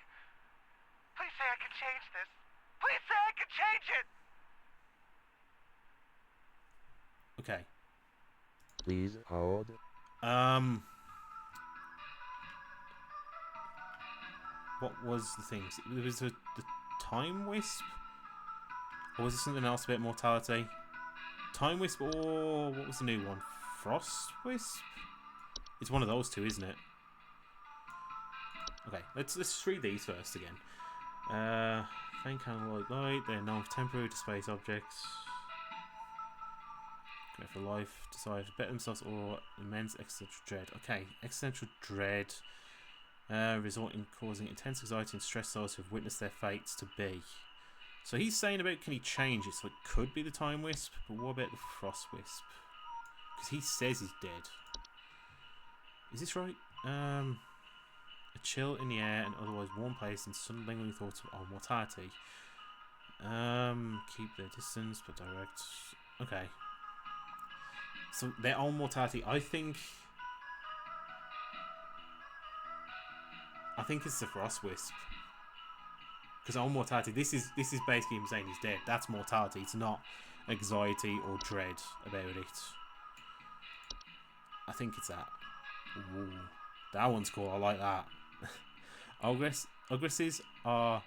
C: Please say I can change this. Please say I can change it.
A: Okay.
D: Please hold.
A: What was the thing? There was the time wisp? Or was it something else about mortality? Time wisp, or what was the new one? Frost wisp? It's one of those two, isn't it? Okay, let's just read these first again. Faint candlelight light. They're known for temporary to space objects. Go for life. Decide to better themselves or immense existential dread. Okay, existential dread. Causing intense anxiety and stress those who have witnessed their fates to be. So he's saying about, can he change it? So it could be the time wisp, but what about the frost wisp? Because he says he's dead. Is this right? A chill in the air and otherwise warm place and sudden lingering thoughts of mortality. Keep their distance but direct. Okay. So their own mortality. I think it's the frost wisp. Because own mortality. This is basically him saying he's dead. That's mortality. It's not anxiety or dread about it. I think it's that. Ooh, that one's cool. I like that. Ogresses are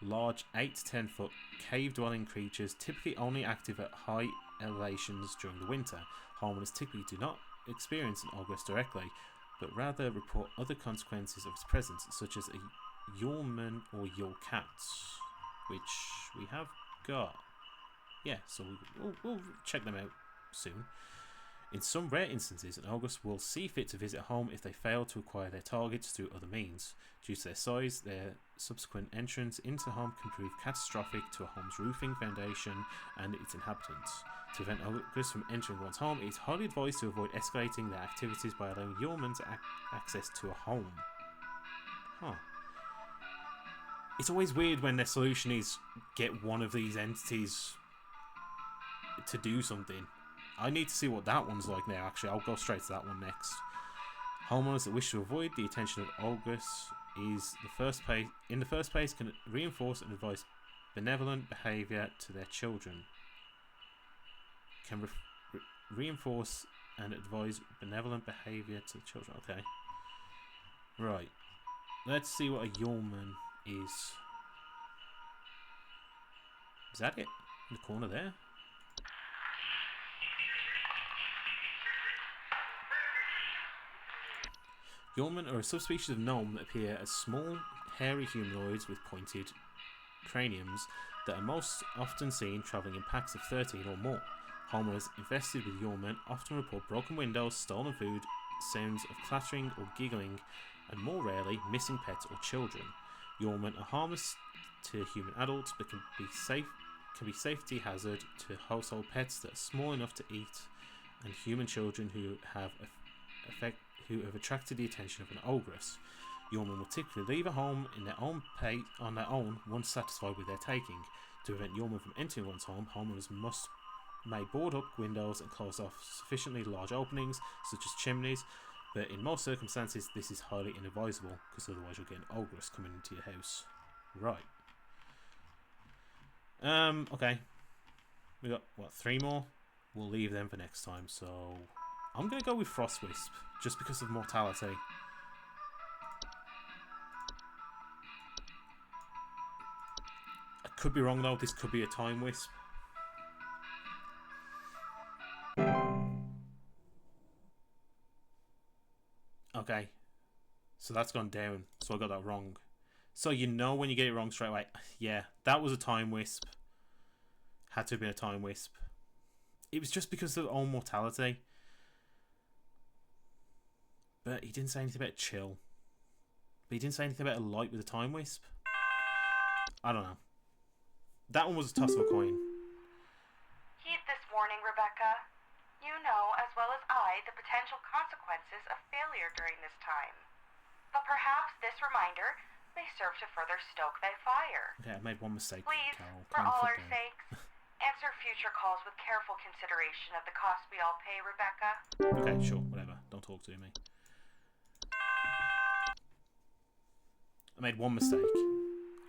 A: large 8 to 10 foot cave dwelling creatures, typically only active at high elevations during the winter. Homeowners typically do not experience an ogress directly, but rather report other consequences of its presence, such as a Yorman or Yorcats, which we have got. Yeah, so we'll check them out soon. In some rare instances, an ogress will see fit to visit a home if they fail to acquire their targets through other means. Due to their size, their subsequent entrance into the home can prove catastrophic to a home's roofing, foundation, and its inhabitants. To prevent ogres from entering one's home, it is highly advised to avoid escalating their activities by allowing humans access to a home. Huh. It's always weird when their solution is get one of these entities to do something. I need to see what that one's like now, actually. I'll go straight to that one next. Homeowners that wish to avoid the attention of ogress in the first place can reinforce and advise benevolent behaviour to their children. Can reinforce and advise benevolent behaviour to the children. Okay. Right. Let's see what a yeoman is. Is that it? In the corner there? Yeomen are a subspecies of gnome that appear as small, hairy humanoids with pointed craniums that are most often seen travelling in packs of 13 or more. Homeowners infested with yeomen often report broken windows, stolen food, sounds of clattering or giggling, and more rarely, missing pets or children. Yeomen are harmless to human adults but can be safety hazard to household pets that are small enough to eat, and human children who have attracted the attention of an ogress. Yeomen will typically leave a home on their own once satisfied with their taking. To prevent yeomen from entering one's home, homeowners may board up windows and close off sufficiently large openings, such as chimneys, but in most circumstances this is highly inadvisable, because otherwise you'll get an ogress coming into your house. Right. Okay. We got, what, 3 more? We'll leave them for next time, so I'm going to go with Frostwisp, just because of mortality. I could be wrong though, this could be a Time Wisp. Okay, so that's gone down, so I got that wrong. So you know when you get it wrong straight away. Yeah, that was a Time Wisp. Had to have been a Time Wisp. It was just because of own mortality. But he didn't say anything about chill. But he didn't say anything about a light with a Time Wisp. I don't know. That one was a toss of a coin.
B: Heed this warning, Rebecca. You know, as well as I, the potential consequences of failure during this time. But perhaps this reminder may serve to further stoke thy fire.
A: Okay, I made one mistake.
B: Please,
A: Carol.
B: for all our sakes, answer future calls with careful consideration of the cost we all pay, Rebecca.
A: Okay, sure, whatever. Don't talk to me. I made one mistake.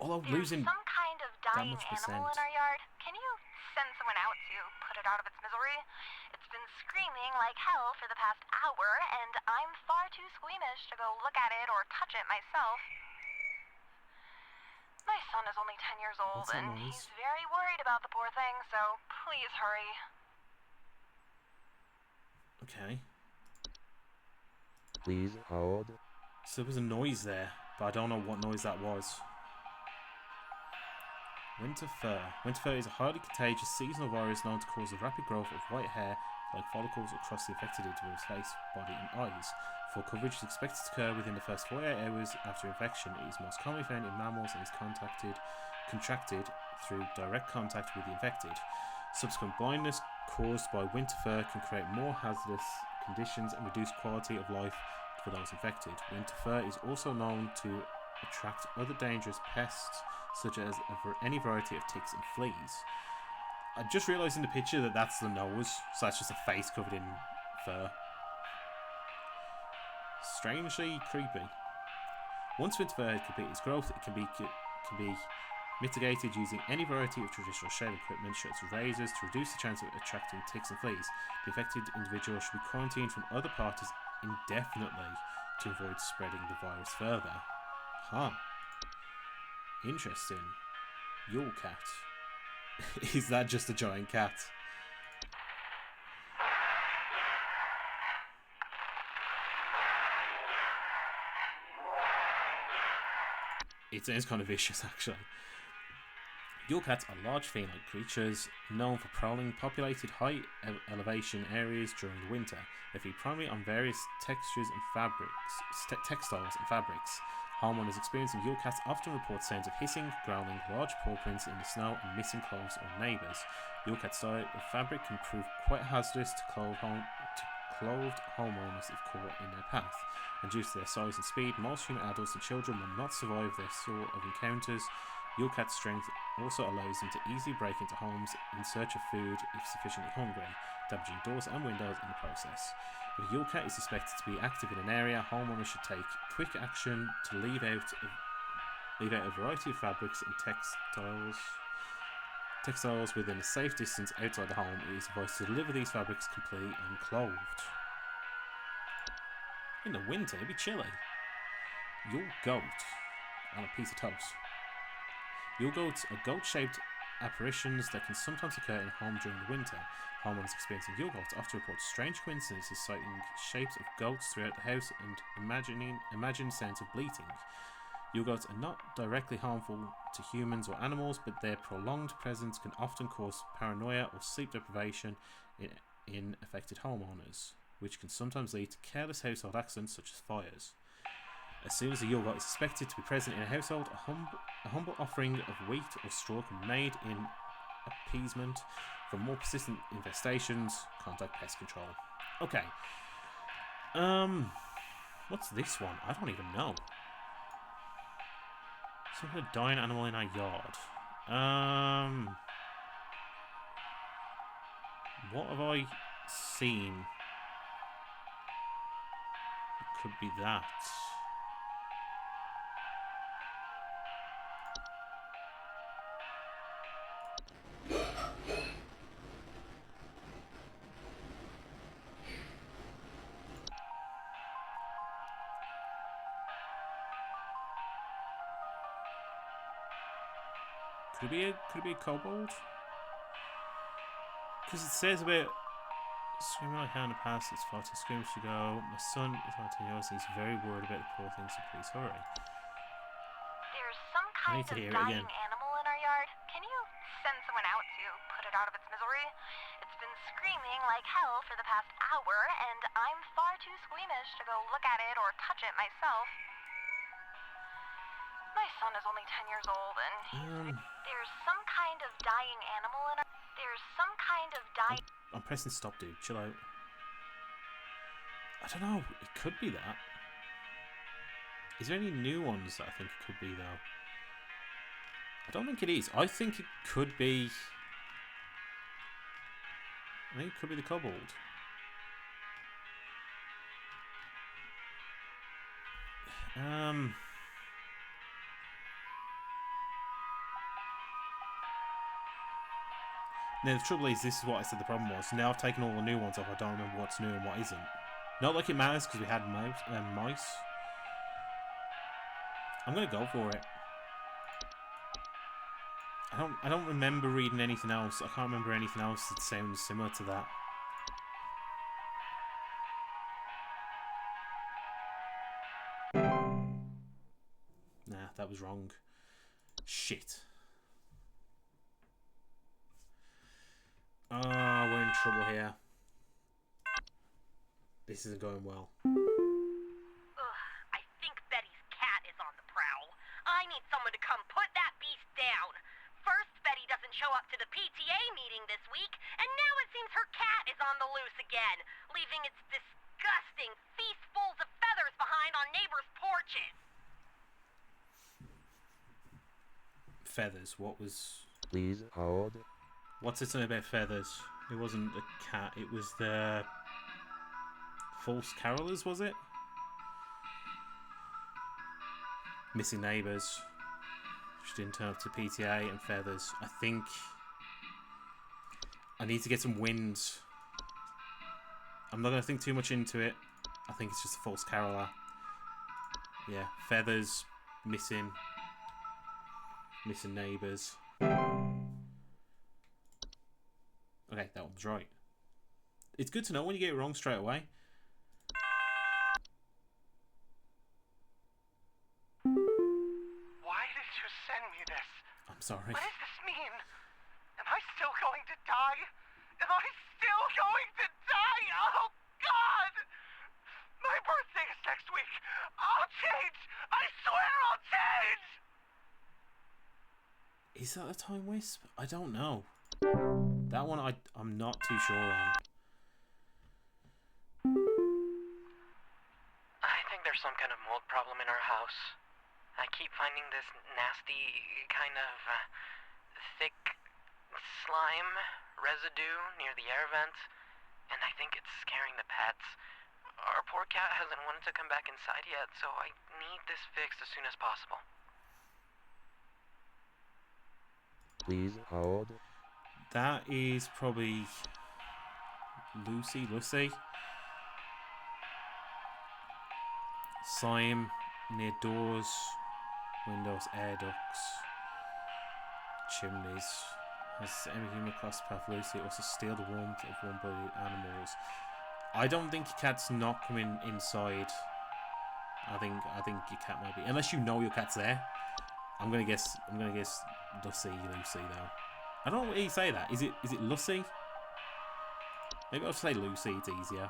A: Although
G: There's
A: losing
G: some kind of
A: that
G: dying
A: much
G: animal
A: percent.
G: in our yard. Can you send someone out to put it out of its misery? It's been screaming like hell for the past hour, and I'm far too squeamish to go look at it or touch it myself. My son is only 10 years old,
A: What's that
G: and
A: noise?
G: he's very worried about the poor thing, so please hurry.
A: Okay.
D: Please hold.
A: So there was a noise there, but I don't know what noise that was. Winter fur. Winter fur is a highly contagious seasonal virus known to cause the rapid growth of white hair like follicles across the affected individual's face, body and eyes. For coverage is expected to occur within the first 48 hours after infection. It is most commonly found in mammals and is contracted through direct contact with the infected. Subsequent blindness caused by winter fur can create more hazardous conditions and reduce quality of life for those infected. Winter fur is also known to attract other dangerous pests, such as any variety of ticks and fleas. I just realised in the picture that that's the nose, so that's just a face covered in fur. Strangely creepy. Once winter fur has completed its growth, it can be mitigated using any variety of traditional shaving equipment, such as razors, to reduce the chance of attracting ticks and fleas. The affected individual should be quarantined from other parties indefinitely to avoid spreading the virus further. Huh. Interesting. Your cat. Is that just a giant cat? It sounds kind of vicious, actually. Yule cats are large feline creatures known for prowling populated high elevation areas during the winter. They feed primarily on various textures and textiles and fabrics. Homeowners experiencing Yule cats often report sounds of hissing, growling, large paw prints in the snow, and missing clothes or neighbours. Yule cat's style of fabric can prove quite hazardous to clothed homeowners if caught in their path. And due to their size and speed, most human adults and children will not survive their sort of encounters. Yule cat's strength also allows them to easily break into homes in search of food if sufficiently hungry, damaging doors and windows in the process. If a Yule cat is suspected to be active in an area, homeowners should take quick action to leave out a variety of fabrics and textiles within a safe distance outside the home. It is advised to deliver these fabrics completely unclothed. In the winter, it'd be chilly. Yule goat on a piece of toast. Yule goats are goat-shaped apparitions that can sometimes occur in a home during the winter. Homeowners experiencing Yule goats often report strange coincidences, citing shapes of goats throughout the house and imagined sounds of bleating. Yule goats are not directly harmful to humans or animals, but their prolonged presence can often cause paranoia or sleep deprivation in affected homeowners, which can sometimes lead to careless household accidents such as fires. As soon as a Yule goat is suspected to be present in a household, a humble offering of wheat or straw can be made in appeasement. For more persistent infestations, contact pest control. Okay. What's this one? I don't even know. Some kind of dying animal in our yard. What have I seen? It could be that. Could it be a kobold? Because it says about screaming like hell in the past, it's far too screams to go. My son is not 10 years and he's very worried about the poor thing, so please hurry.
G: There's some kind of dying animal in our yard. Can you send someone out to put it out of its misery? It's been screaming like hell for the past hour, and I'm far too squeamish to go look at it or touch it myself. My son is only 10 years old, and there's some kind of dying animal in our... There's some kind of dying...
A: I'm pressing stop, dude. Chill out. I don't know. It could be that. Is there any new ones that I think it could be, though? I don't think it is. I think it could be... I think it could be the kobold. Now, the trouble is, this is what I said the problem was. Now I've taken all the new ones off, I don't remember what's new and what isn't. Not like it matters, because we had mice. I'm going to go for it. I don't remember reading anything else. I can't remember anything else that sounds similar to that. Nah, that was wrong. Shit. We're in trouble here. This isn't going well.
G: I think Betty's cat is on the prowl. I need someone to come put that beast down. First, Betty doesn't show up to the PTA meeting this week, and now it seems her cat is on the loose again, leaving its disgusting feastfuls of feathers behind on neighbors' porches.
A: Feathers, what was...
D: Please hold.
A: What's it saying about feathers? It wasn't a cat, it was the... False carolers, was it? Missing neighbours. She didn't turn up to PTA and feathers. I think... I need to get some winds. I'm not going to think too much into it. I think it's just a false caroler. Yeah, feathers, missing neighbours. Okay, that one's right. It's good to know when you get it wrong straight away.
C: Why did you send me this?
A: I'm sorry.
C: What is this mean? Am I still going to die? Am I still going to die? Oh, God! My birthday is next week. I'll change. I swear I'll change.
A: Is that a time wisp? I don't know. That one I'm not too sure on.
F: I think there's some kind of mold problem in our house. I keep finding this nasty kind of thick slime residue near the air vent, and I think it's scaring the pets. Our poor cat hasn't wanted to come back inside yet, so I need this fixed as soon as possible.
D: Please hold.
A: That is probably Lucy. Slime near doors, windows, air ducts, chimneys. Has everything across the path. Lucy also steal the warmth of warm-blooded animals. I don't think your cat's not coming inside. I think your cat might be, unless you know your cat's there. I'm gonna guess Lucy though. I don't know what you say that. Is it Lucy? Maybe I'll say Lucy, it's easier.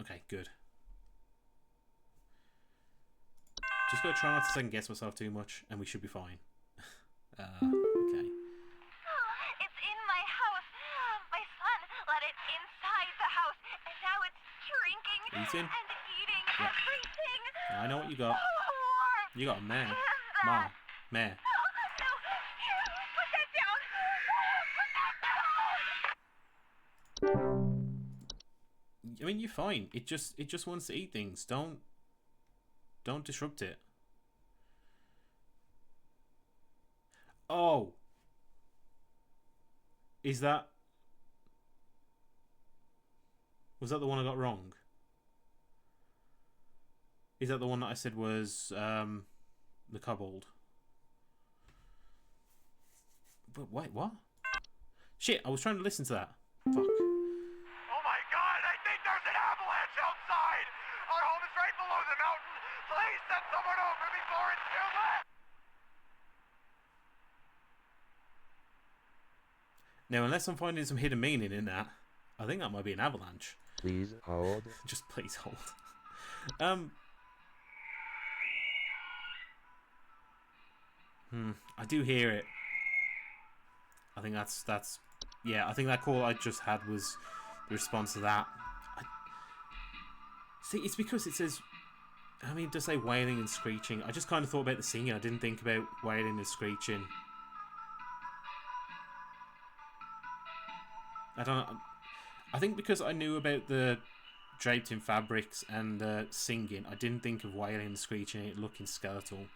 A: Okay, good. Just gotta try not to second guess myself too much, and we should be fine. Okay.
G: It's in my house. My son let it inside the house, and now it's drinking
A: Eating?
G: and eating
A: Yeah.
G: everything.
A: I know what you got. You got a mare. Mare.
G: No, put that down. Put that down.
A: I mean, you're fine. It just wants to eat things. Don't disrupt it. Oh. Was that the one I got wrong? Is that the one that I said was the kobold? But wait, what? Shit, I was trying to listen to that. Fuck.
C: Oh my God, I think there's an avalanche outside. Our home is right below the mountain. Please send someone over before it's too late.
A: Now, unless I'm finding some hidden meaning in that, I think that might be an avalanche.
D: Please hold.
A: Just please hold. I do hear it. I think that's yeah. I think that call I just had was the response to that. See, it's because it says. I mean, it does say wailing and screeching. I just kind of thought about the singing. I didn't think about wailing and screeching. I don't know. I think because I knew about the draped in fabrics and the singing, I didn't think of wailing and screeching, it looking skeletal,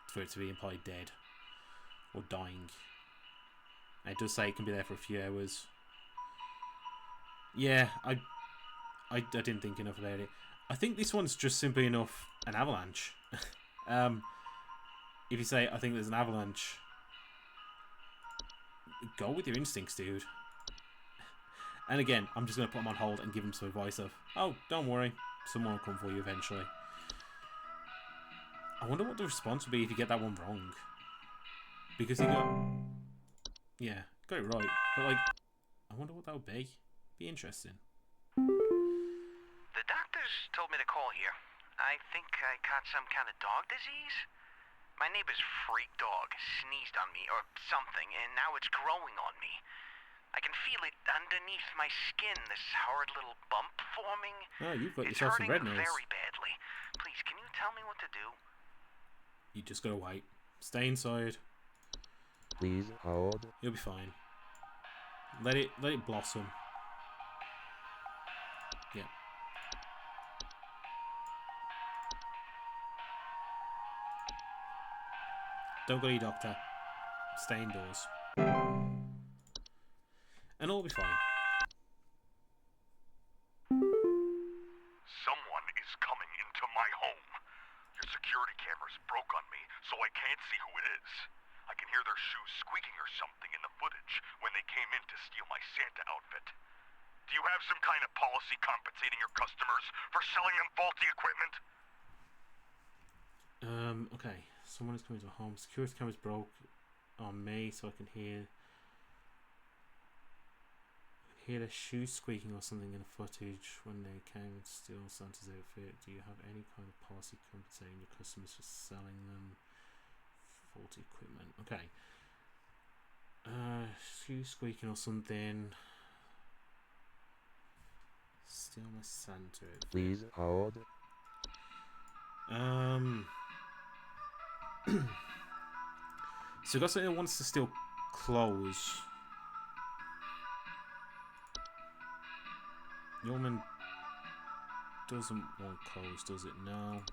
A: for it to be implied dead or dying. And it does say it can be there for a few hours. Yeah, I didn't think enough about it. I think this one's just simply enough an avalanche. If you say, I think there's an avalanche, go with your instincts, dude. And again, I'm just going to put him on hold and give him some advice of, oh, don't worry, someone will come for you eventually. I wonder what the response would be if you get that one wrong. Because he got... Yeah, got it right. But, like, I wonder what that would be. Be interesting.
C: The doctors told me to call here. I think I caught some kind of dog disease. My neighbor's freak dog sneezed on me or something, and now it's growing on me. I can feel it underneath my skin, this horrid little bump forming.
A: Oh, you've got yourself some red nose.
C: It's hurting very badly. Please, can you tell me what to do?
A: You just gotta wait. Stay inside.
D: Please hold.
A: You'll be fine. Let it blossom. Yeah. Don't go to your doctor. Stay indoors. And all will be fine.
C: Someone is coming into my home. Your security cameras broke on me, so I can't see who it is. I can hear their shoes squeaking or something in the footage when they came in to steal my Santa outfit. Do you have some kind of policy compensating your customers for selling them faulty equipment?
A: Okay. Someone is coming to a home. Security cameras broke on me, so I can hear their shoes squeaking or something in the footage when they came and steal Santa's outfit. Do you have any kind of policy compensating your customers for selling them faulty equipment? Okay. Shoes squeaking or something. Steal my Santa outfit.
D: Please hold.
A: So we got something that wants to steal clothes. Your woman doesn't want clothes, does it? No.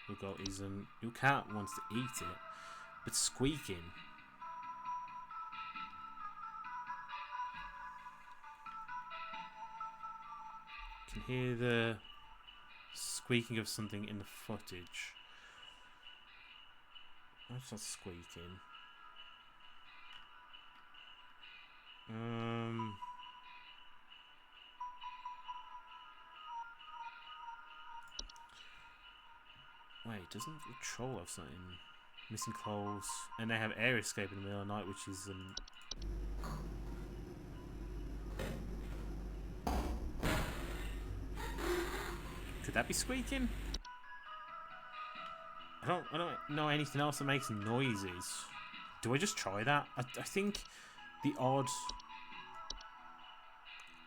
A: Your goat isn't. Your cat wants to eat it, but squeaking. Can hear the squeaking of something in the footage. That's not squeaking. Wait, doesn't the troll have something? Missing clothes, and they have air escape in the middle of the night, which is could that be squeaking? I don't know anything else that makes noises. Do I just try that? I think the odd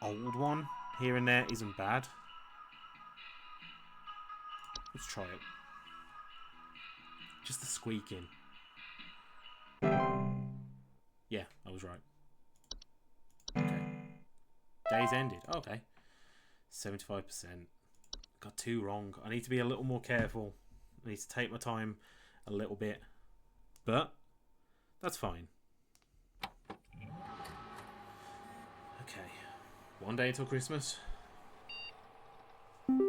A: old one here and there isn't bad. Let's try it. Just the squeaking. Yeah, I was right. Okay. Days ended. Okay. 75%. Got 2 wrong. I need to be a little more careful. I need to take my time a little bit. But that's fine. Okay. 1 day until Christmas. Okay.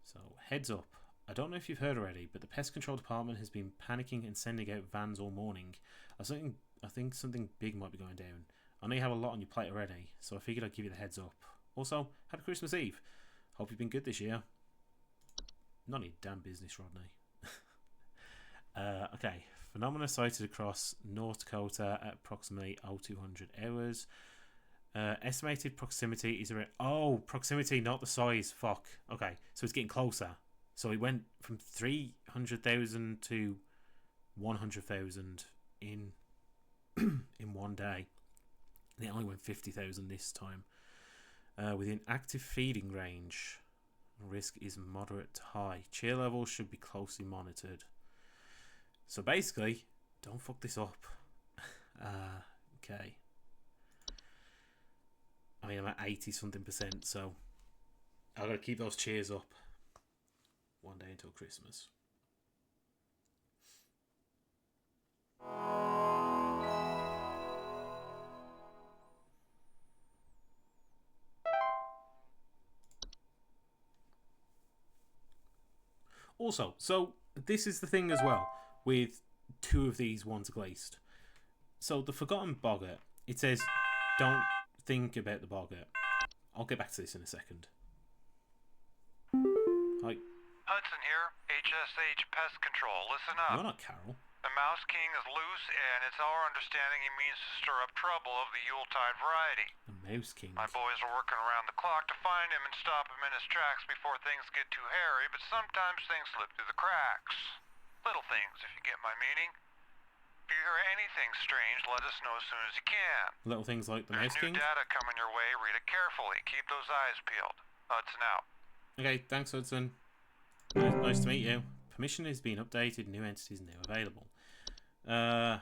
A: So, heads up. I don't know if you've heard already, but the pest control department has been panicking and sending out vans all morning. I think something big might be going down. I know you have a lot on your plate already, so I figured I'd give you the heads up. Also, happy Christmas Eve. Hope you've been good this year. None of your damn business, Rodney. Okay. Phenomena sighted across North Dakota at approximately 0200 hours. Estimated proximity is around... Oh, proximity, not the size. Fuck. Okay, so it's getting closer. So it went from 300,000 to 100,000 in in 1 day. And it only went 50,000 this time. Within active feeding range, risk is moderate to high. Cheer levels should be closely monitored. So basically, don't fuck this up. Okay. I mean, I'm at 80-something%, so I've got to keep those cheers up. 1 day until Christmas. Also, so this is the thing as well with 2 of these ones glazed. So the Forgotten Boggart, it says don't think about the boggart. I'll get back to this in a second. Hi.
H: Hudson here, HSH Pest Control. Listen up.
A: You're not Carol.
H: The Mouse King is loose, and it's our understanding he means to stir up trouble of the Yuletide variety.
A: The Mouse King.
H: My boys are working around the clock to find him and stop him in his tracks before things get too hairy, but sometimes things slip through the cracks. Little things, if you get my meaning. If you hear anything strange, let us know as soon as you can.
A: Little things like the
H: There's
A: Mouse
H: new
A: King.
H: data coming your way. Read it carefully. Keep those eyes peeled. Hudson out.
A: Okay, thanks Hudson. Nice to meet you. Permission is being updated. New entities now available. Okay,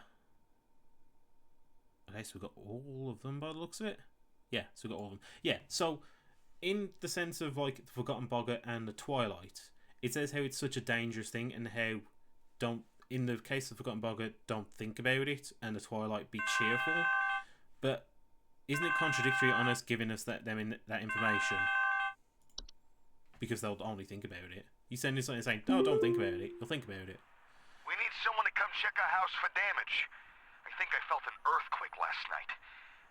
A: so we've got all of them by the looks of it. Yeah, so we've got all of them. Yeah, so in the sense of like the Forgotten Boggart and the Twilight, it says how it's such a dangerous thing and how in the case of Forgotten Boggart, don't think about it, and the Twilight, be cheerful. But isn't it contradictory on us giving us that information? Because they'll only think about it. You send us something saying, "No, don't think about it." You'll think about it.
C: We need someone to come check our house for damage. I think I felt an earthquake last night.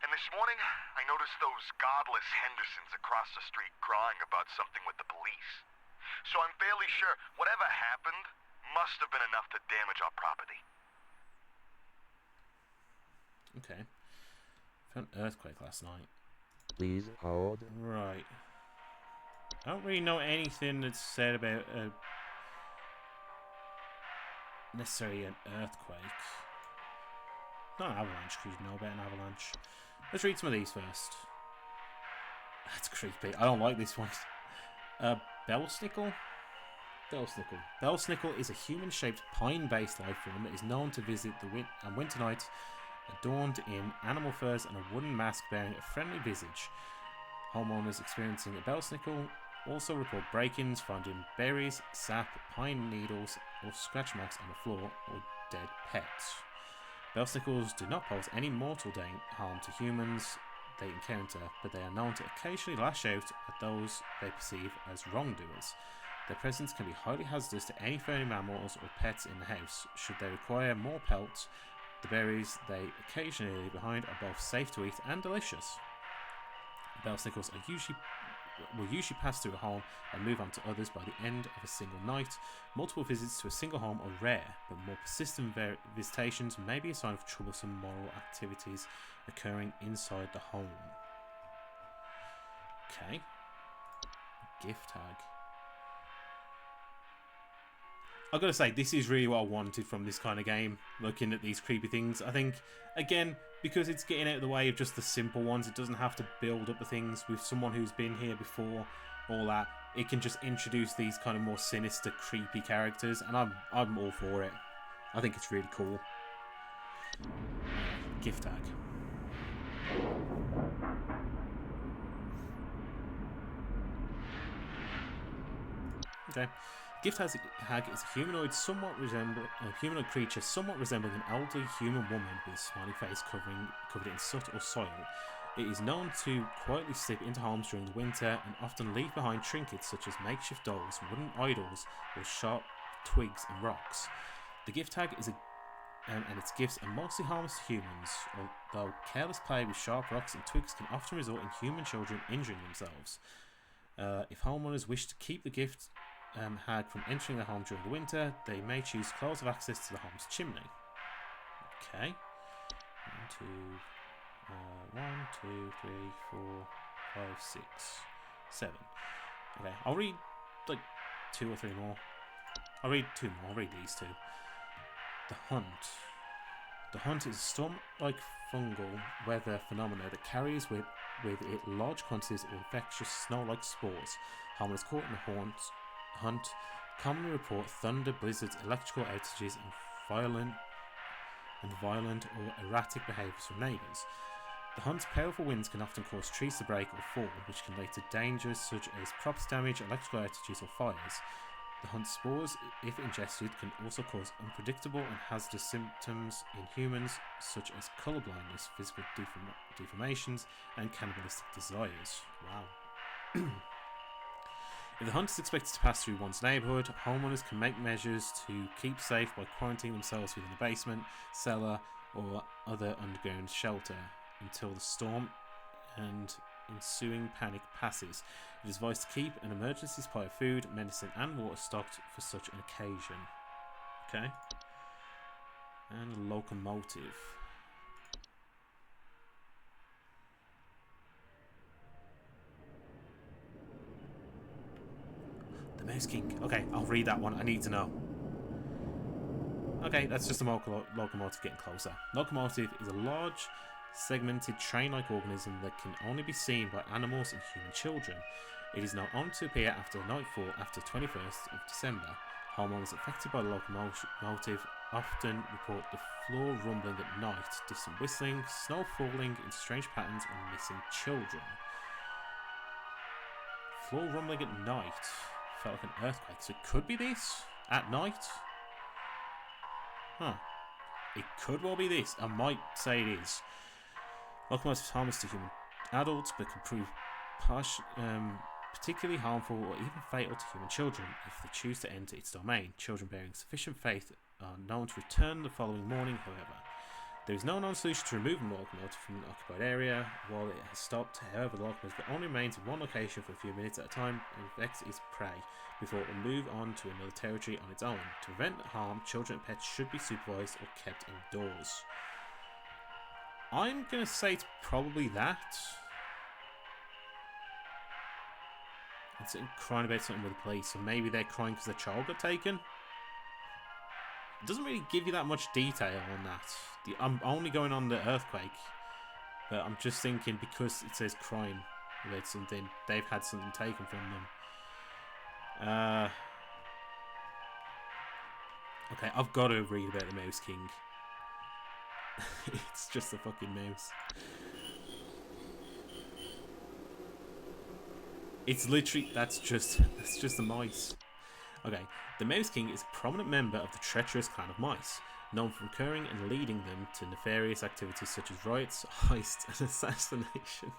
C: And this morning, I noticed those godless Hendersons across the street crying about something with the police. So I'm fairly sure whatever happened must have been enough to damage our property.
A: Okay. Felt an earthquake last night.
D: Please hold.
A: Right. I don't really know anything that's said about necessarily an earthquake. Not an avalanche, because you know about an avalanche. Let's read some of these first. That's creepy. I don't like this one. Bellsnickle? Bellsnickle. Bellsnickle is a human-shaped pine-based life form that is known to visit the winter night, adorned in animal furs and a wooden mask bearing a friendly visage. Homeowners experiencing a bellsnickle also report break-ins, finding berries, sap, pine needles, or scratch marks on the floor, or dead pets. Bellsnickles do not pose any mortal harm to humans they encounter, but they are known to occasionally lash out at those they perceive as wrongdoers. Their presence can be highly hazardous to any furry mammals or pets in the house. Should they require more pelts, the berries they occasionally leave behind are both safe to eat and delicious. Bellsnickles will usually pass through a home and move on to others by the end of a single night. Multiple visits to a single home are rare, but more persistent visitations may be a sign of troublesome moral activities occurring inside the home. Okay. Gift tag. I've got to say, this is really what I wanted from this kind of game, looking at these creepy things. I think, again, because it's getting out of the way of just the simple ones, it doesn't have to build up the things with someone who's been here before, all that. It can just introduce these kind of more sinister, creepy characters, and I'm all for it. I think it's really cool. Gift tag. Okay. Gift hag is a humanoid creature somewhat resembling an elderly human woman with a smiley face covered in soot or soil. It is known to quietly slip into homes during the winter and often leave behind trinkets such as makeshift dolls, wooden idols, or sharp twigs and rocks. The gift hag and its gifts are mostly harmless to humans, although careless play with sharp rocks and twigs can often result in human children injuring themselves. If homeowners wish to keep the gift hag from entering the home during the winter, they may choose close of access to the home's chimney. Okay. 1, 2, 3, 4, 5, 6, 7. Okay, I'll read like 2 or 3 more. I'll read 2 more. I'll read these 2. The Hunt. The Hunt is a storm-like fungal weather phenomena that carries with it large quantities of infectious snow-like spores. Homeowners caught in the Hunt commonly report thunder, blizzards, electrical outages, and violent or erratic behaviours from neighbours. The Hunt's powerful winds can often cause trees to break or fall, which can lead to dangers such as property damage, electrical outages, or fires. The Hunt's spores, if ingested, can also cause unpredictable and hazardous symptoms in humans, such as colour blindness, physical deformations, and cannibalistic desires. Wow. If the hunt is expected to pass through one's neighbourhood, homeowners can make measures to keep safe by quarantining themselves within a basement, cellar, or other underground shelter until the storm and ensuing panic passes. It is advised to keep an emergency supply of food, medicine, and water stocked for such an occasion. Okay. And a locomotive. The Mouse King. Okay, I'll read that one. I need to know. Okay, that's just a locomotive getting closer. Locomotive is a large, segmented train-like organism that can only be seen by animals and human children. It is known only to appear after nightfall after 21st of December. Homeowners affected by the locomotive often report the floor rumbling at night, distant whistling, snow falling in strange patterns, and missing children. Floor rumbling at night. Felt like an earthquake, so it could be this at night. Huh. It could well be this. I might say it is. Locomotives harmless to human adults, but can prove particularly harmful or even fatal to human children if they choose to enter its domain. Children bearing sufficient faith are known to return the following morning, however. There is no known solution to removing the locomotive from an occupied area while it has stopped. However, the locomotive only remains in one location for a few minutes at a time and infects its prey before it will move on to another territory on its own. To prevent harm, children and pets should be supervised or kept indoors. I'm going to say it's probably that. It's crying about something with the police, so maybe they're crying because their child got taken. It doesn't really give you that much detail on that. I'm only going on the earthquake, but I'm just thinking because it says crying about something, they've had something taken from them. Okay, I've got to read about the Mouse King. It's just a fucking mouse. It's literally, that's just the mice. Okay, the Mouse King is a prominent member of the treacherous clan of mice, known for recurring and leading them to nefarious activities such as riots, heists, and assassinations.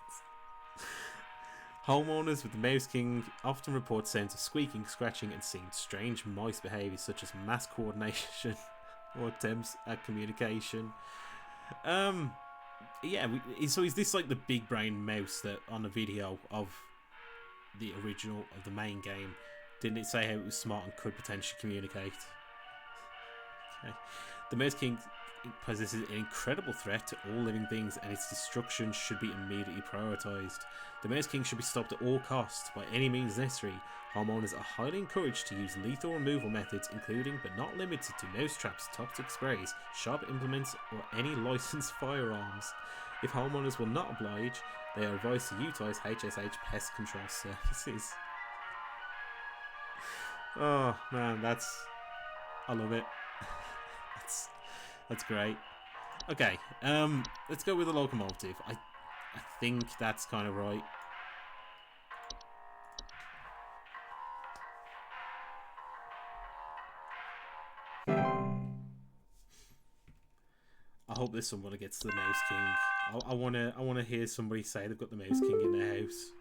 A: Homeowners with the Mouse King often report sounds of squeaking, scratching, and seeing strange mice behaviours such as mass coordination or attempts at communication. Yeah, so is this like the big brain mouse that on the video of the original of the main game? Didn't it say how it was smart and could potentially communicate? Okay. The Mouse King possesses an incredible threat to all living things, and its destruction should be immediately prioritised. The Mouse King should be stopped at all costs by any means necessary. Homeowners are highly encouraged to use lethal removal methods, including but not limited to mouse traps, toxic sprays, sharp implements, or any licensed firearms. If homeowners will not oblige, they are advised to utilise HSH pest control services. Oh man, I love it. That's great. Okay, let's go with the locomotive. I think that's kind of right. I hope there's someone that gets the Mouse King. I wanna hear somebody say they've got the Mouse King in their house.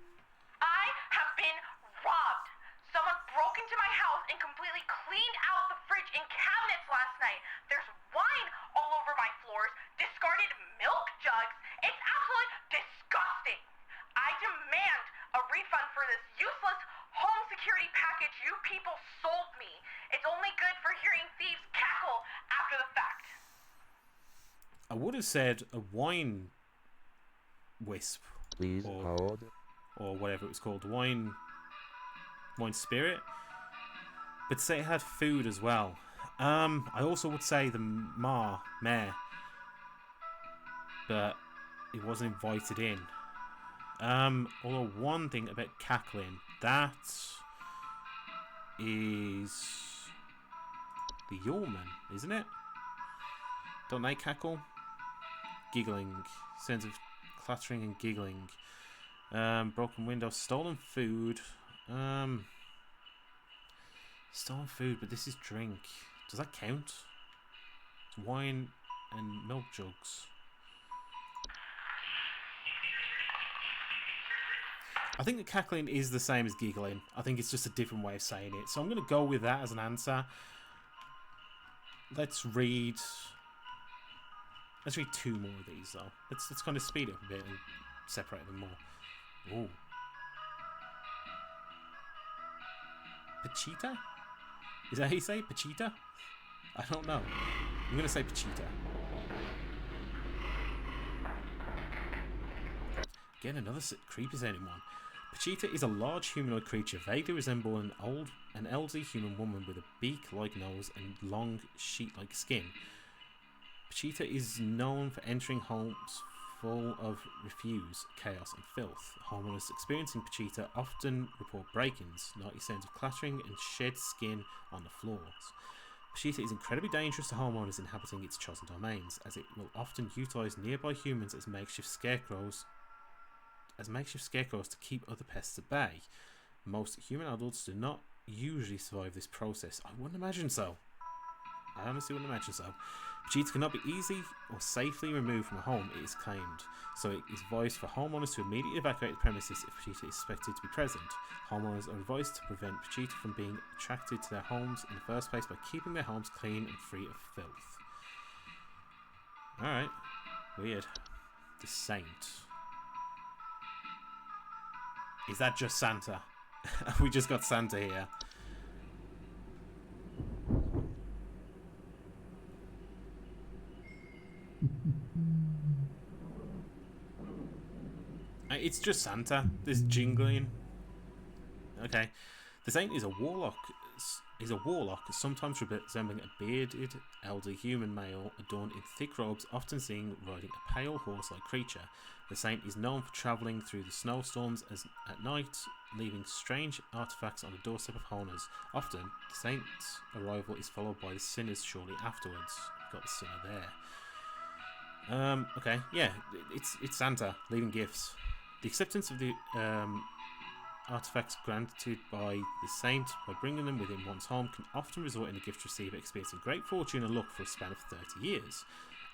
E: I have been robbed. Someone broke into my house and completely cleaned out the fridge and cabinets last night. There's wine all over my floors, discarded milk jugs. It's absolutely disgusting. I demand a refund for this useless home security package you people sold me. It's only good for hearing thieves cackle after the fact.
A: I would have said a wine wisp.
D: Please hold.
A: Or whatever it was called, wine spirit. But say it had food as well. I also would say the mare, but it wasn't invited in. Although one thing about cackling, that is the Yeoman, isn't it? Don't they cackle? Giggling, sounds of clattering and giggling. Broken window, stolen food. Stolen food, but this is drink. Does that count? It's wine and milk jugs. I think that cackling is the same as giggling. I think it's just a different way of saying it. So I'm going to go with that as an answer. Let's read two more of these though. Let's kind of speed it up a bit and separate them more. Ooh. Pachita? Is that how you say it? Pachita? I don't know. I'm going to say Pachita. Again, another creepy sounding one. Pachita is a large humanoid creature vaguely resembling an elderly human woman with a beak-like nose and long sheet-like skin. Pachita is known for entering homes full of refuse, chaos and filth. Homeowners experiencing Pachita often report break-ins, nightly sounds of clattering and shed skin on the floors. Pachita is incredibly dangerous to homeowners inhabiting its chosen domains, as it will often utilise nearby humans as makeshift scarecrows to keep other pests at bay. Most human adults do not usually survive this process. I wouldn't imagine so. I honestly wouldn't imagine so. Pachita cannot be easily or safely removed from a home, it is claimed, so it is advised for homeowners to immediately evacuate the premises if Pachita is suspected to be present. Homeowners are advised to prevent Pachita from being attracted to their homes in the first place by keeping their homes clean and free of filth. Alright, weird. The Saint. Is that just Santa? We just got Santa here. It's just Santa. There's jingling. Okay. The Saint is a warlock. Sometimes resembling a bearded, elderly human male adorned in thick robes, often seen riding a pale horse-like creature. The Saint is known for travelling through the snowstorms at night, leaving strange artifacts on the doorstep of homeowners. Often, the Saint's arrival is followed by the sinners shortly afterwards. We've got the sinner there. Okay, yeah, it's Santa leaving gifts. The acceptance of the artifacts granted by the Saint by bringing them within one's home can often result in the gift receiver experiencing great fortune and luck for a span of 30 years.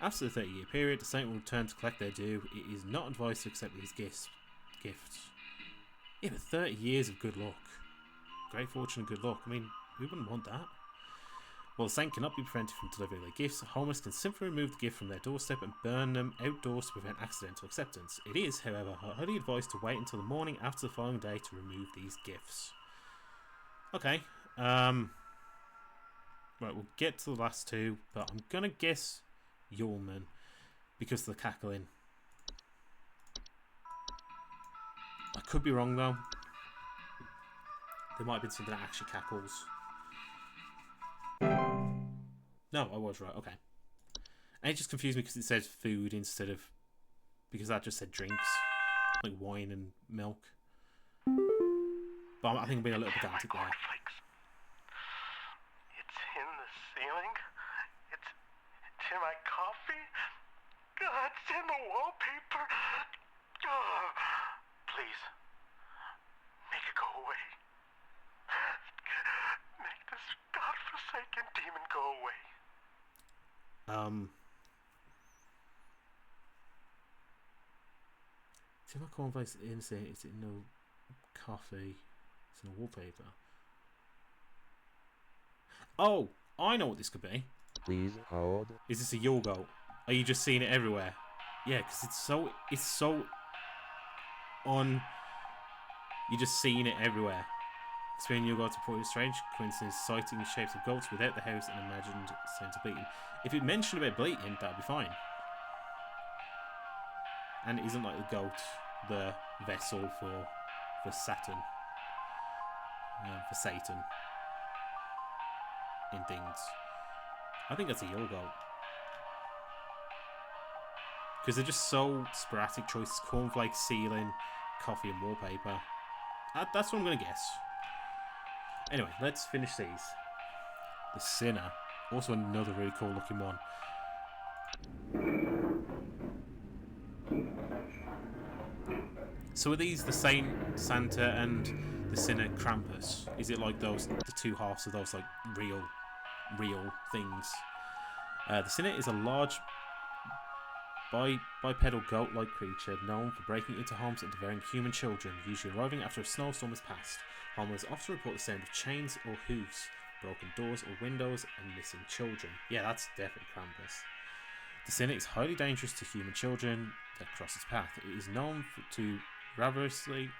A: After the 30-year period, the Saint will return to collect their due. It is not advised to accept these gifts. Yeah, but 30 years of good luck. Great fortune and good luck. I mean, who wouldn't want that? While the Saint cannot be prevented from delivering their gifts, homeowners can simply remove the gift from their doorstep and burn them outdoors to prevent accidental acceptance. It is, however, highly advised to wait until the morning after the following day to remove these gifts. Okay. Right, we'll get to the last two, but I'm gonna guess Yulman because of the cackling. I could be wrong though. There might have been something that actually cackles. No, I was right, okay. And it just confused me because it says food instead of... because that just said drinks. Like wine and milk. But I think I'm being a little pedantic there.
C: It's in the ceiling. It's in my coffee. God, it's in the wallpaper. Oh, please, make it go away. Make this godforsaken demon go away.
A: It's in my cornflakes insane. It's in no coffee. It's in a wallpaper. Oh, I know what this could be.
D: Please hold.
A: Is this a Yulgo? Are you just seeing it everywhere? Yeah, because it's so on. You're just seeing it everywhere. Experiencing Yulgo to report a strange coincidence, sighting shapes of goats without the house and imagined signs of bleating. If it mentioned about bleating, that'd be fine. And it isn't like the goat, the vessel for Saturn, for Satan in things. I think that's a Yulgo. Because they're just so sporadic choices. Cornflake, ceiling, coffee and wallpaper. That's what I'm going to guess. Anyway, let's finish these. The Sinner. Also another really cool looking one. So are these the Saint, Santa and the Sinner Krampus? Is it like those, the two halves of those like real things? The Sinner is a large bipedal goat-like creature known for breaking into homes and devouring human children, usually arriving after a snowstorm has passed. Homeowners often report the sound of chains or hooves, broken doors or windows, and missing children. Yeah, that's definitely Krampus. The Sinner is highly dangerous to human children that cross its path. It is known to ravenously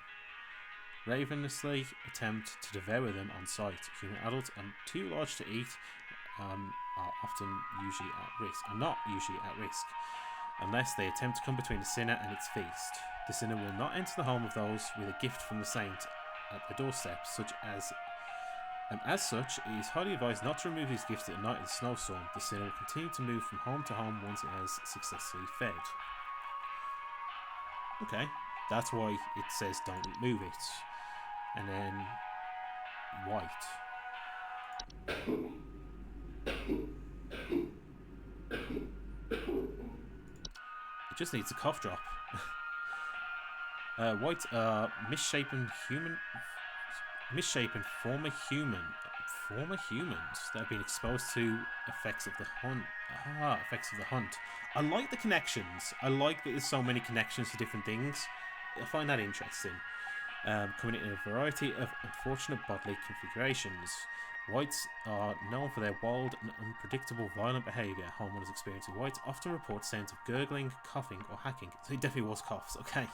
A: attempt to devour them on sight. Human adults are too large to eat, are not usually at risk, unless they attempt to come between the Sinner and its feast. The Sinner will not enter the home of those with a gift from the Saint at the doorstep, as such, it is highly advised not to remove these gifts at the night of the snowstorm. The Sinner will continue to move from home to home once it has successfully fed. Okay, that's why it says don't move it. And then white. It just needs a cough drop. White, misshapen former human Former humans that have been exposed to effects of the hunt. Ah, effects of the hunt. I like the connections. I like that there's so many connections to different things. I find that interesting. Coming in a variety of unfortunate bodily configurations. Whites are known for their wild and unpredictable violent behaviour. Homeowners experiencing whites often report sounds of gurgling, coughing, or hacking. So it definitely was coughs, okay.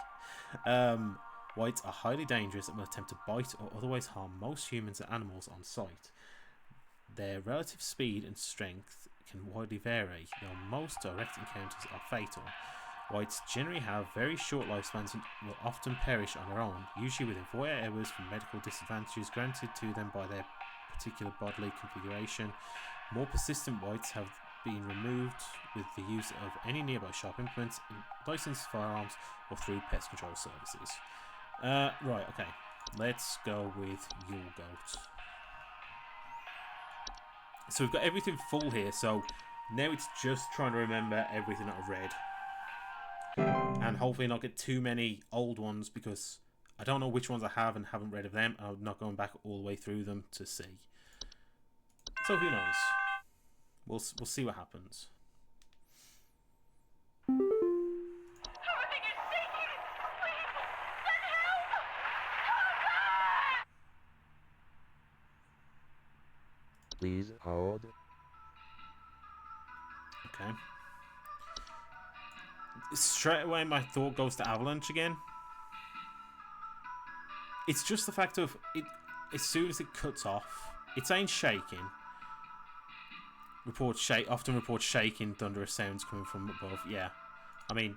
A: Whites are highly dangerous and will attempt to bite or otherwise harm most humans and animals on sight. Their relative speed and strength can widely vary, though most direct encounters are fatal. Whites generally have very short lifespans and will often perish on their own, usually within 48 hours from medical disadvantages granted to them by their particular bodily configuration. More persistent whites have been removed with the use of any nearby sharp implements, licensed firearms, or through pest control services. Right, okay. Let's go with your goat. So we've got everything full here, so now it's just trying to remember everything that I've read. And hopefully not get too many old ones, because I don't know which ones I have and haven't read of them, and I'm not going back all the way through them to see. So who knows? We'll see what happens.
E: Everything is shaking! Please, send help!
D: Please hold.
A: Okay. Straight away my thought goes to avalanche again. It's just the fact of it. As soon as it cuts off, it's saying shaking. Often reports shaking, thunderous sounds coming from above. Yeah, I mean,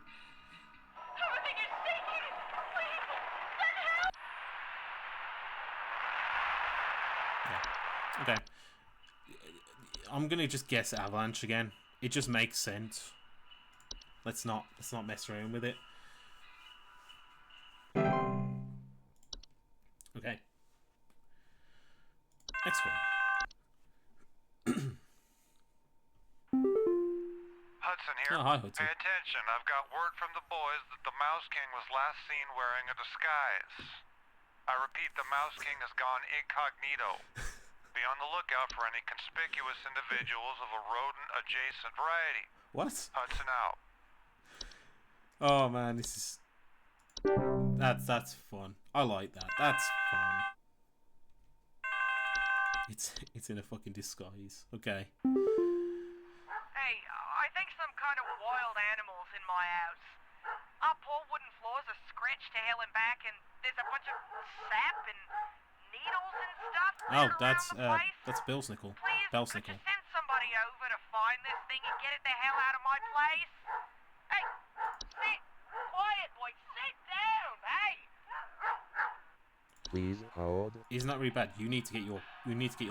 E: Everything is shaking! Please, send help!
A: yeah. Okay. I'm gonna just guess avalanche again. It just makes sense. Let's not mess around with it. Okay. Next one.
H: Hudson here.
A: Oh, hi, Hudson.
H: Pay attention. I've got word from the boys that the Mouse King was last seen wearing a disguise. I repeat, the Mouse King has gone incognito. Be on the lookout for any conspicuous individuals of a rodent-adjacent variety.
A: What?
H: Hudson out.
A: Oh man, this is that's fun. I like that. That's fun. It's in a fucking disguise. Okay.
B: Hey, I think some kind of wild animal's in my house. Our poor wooden floors are scratched to hell and back, and there's a bunch of sap and needles and stuff
A: Oh,
B: around the place.
A: that's Billsnickel.
B: Please, could
A: Bellsnickel.
B: you send somebody over to find this thing and get it the hell out of my place? Hey, sit quiet, boy. Sit down. Hey.
D: Please hold.
A: Isn't that really bad? You need to get your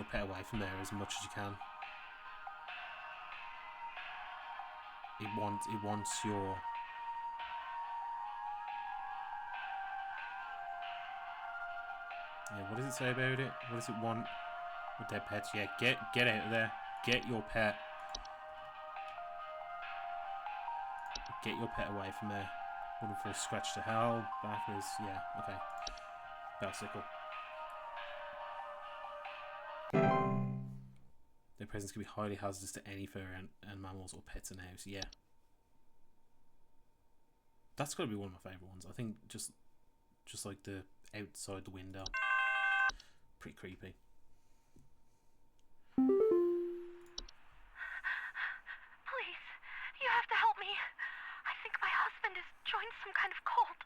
A: pet away from there as much as you can. It wants your. Yeah, what does it say about it? What does it want with their pets? Yeah, get out of there. Get your pet. Get your pet away from there. Wooden floor scratch to hell. Back is yeah, okay. Bicycle. Their presence can be highly hazardous to any fur and mammals or pets in the house. Yeah. That's got to be one of my favourite ones. I think just like the outside the window. Pretty creepy.
G: Please, you have to help me. I think my husband has joined some kind of cult.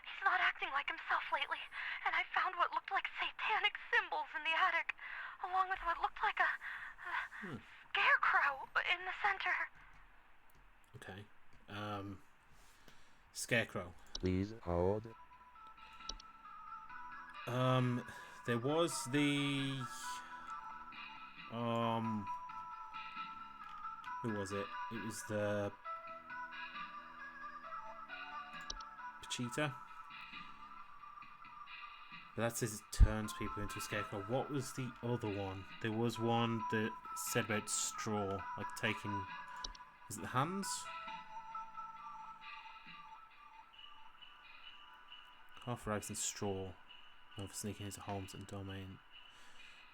G: He's not acting like himself lately, and I found what looked like satanic symbols in the attic, along with what looked like a scarecrow in the center.
A: Okay. Scarecrow.
D: Please hold.
A: There was the who was it? It was the Pachita. But that says it turns people into a scarecrow. What was the other one? There was one that said about straw, like taking. Was it the hands? Half rags and straw. Known for sneaking into homes and domain.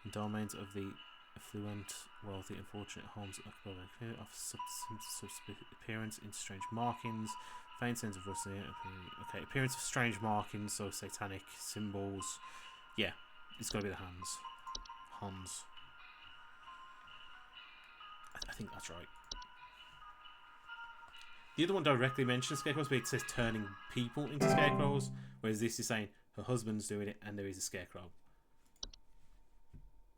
A: and domains of the affluent, wealthy, and fortunate homes occupied of appearance in strange markings, faint sense of rustling. Okay, appearance of strange markings, so satanic symbols. Yeah, it's got to be the Hans. I think that's right. The other one directly mentions scarecrows, but it says turning people into scarecrows, whereas this is saying her husband's doing it and there is a scarecrow.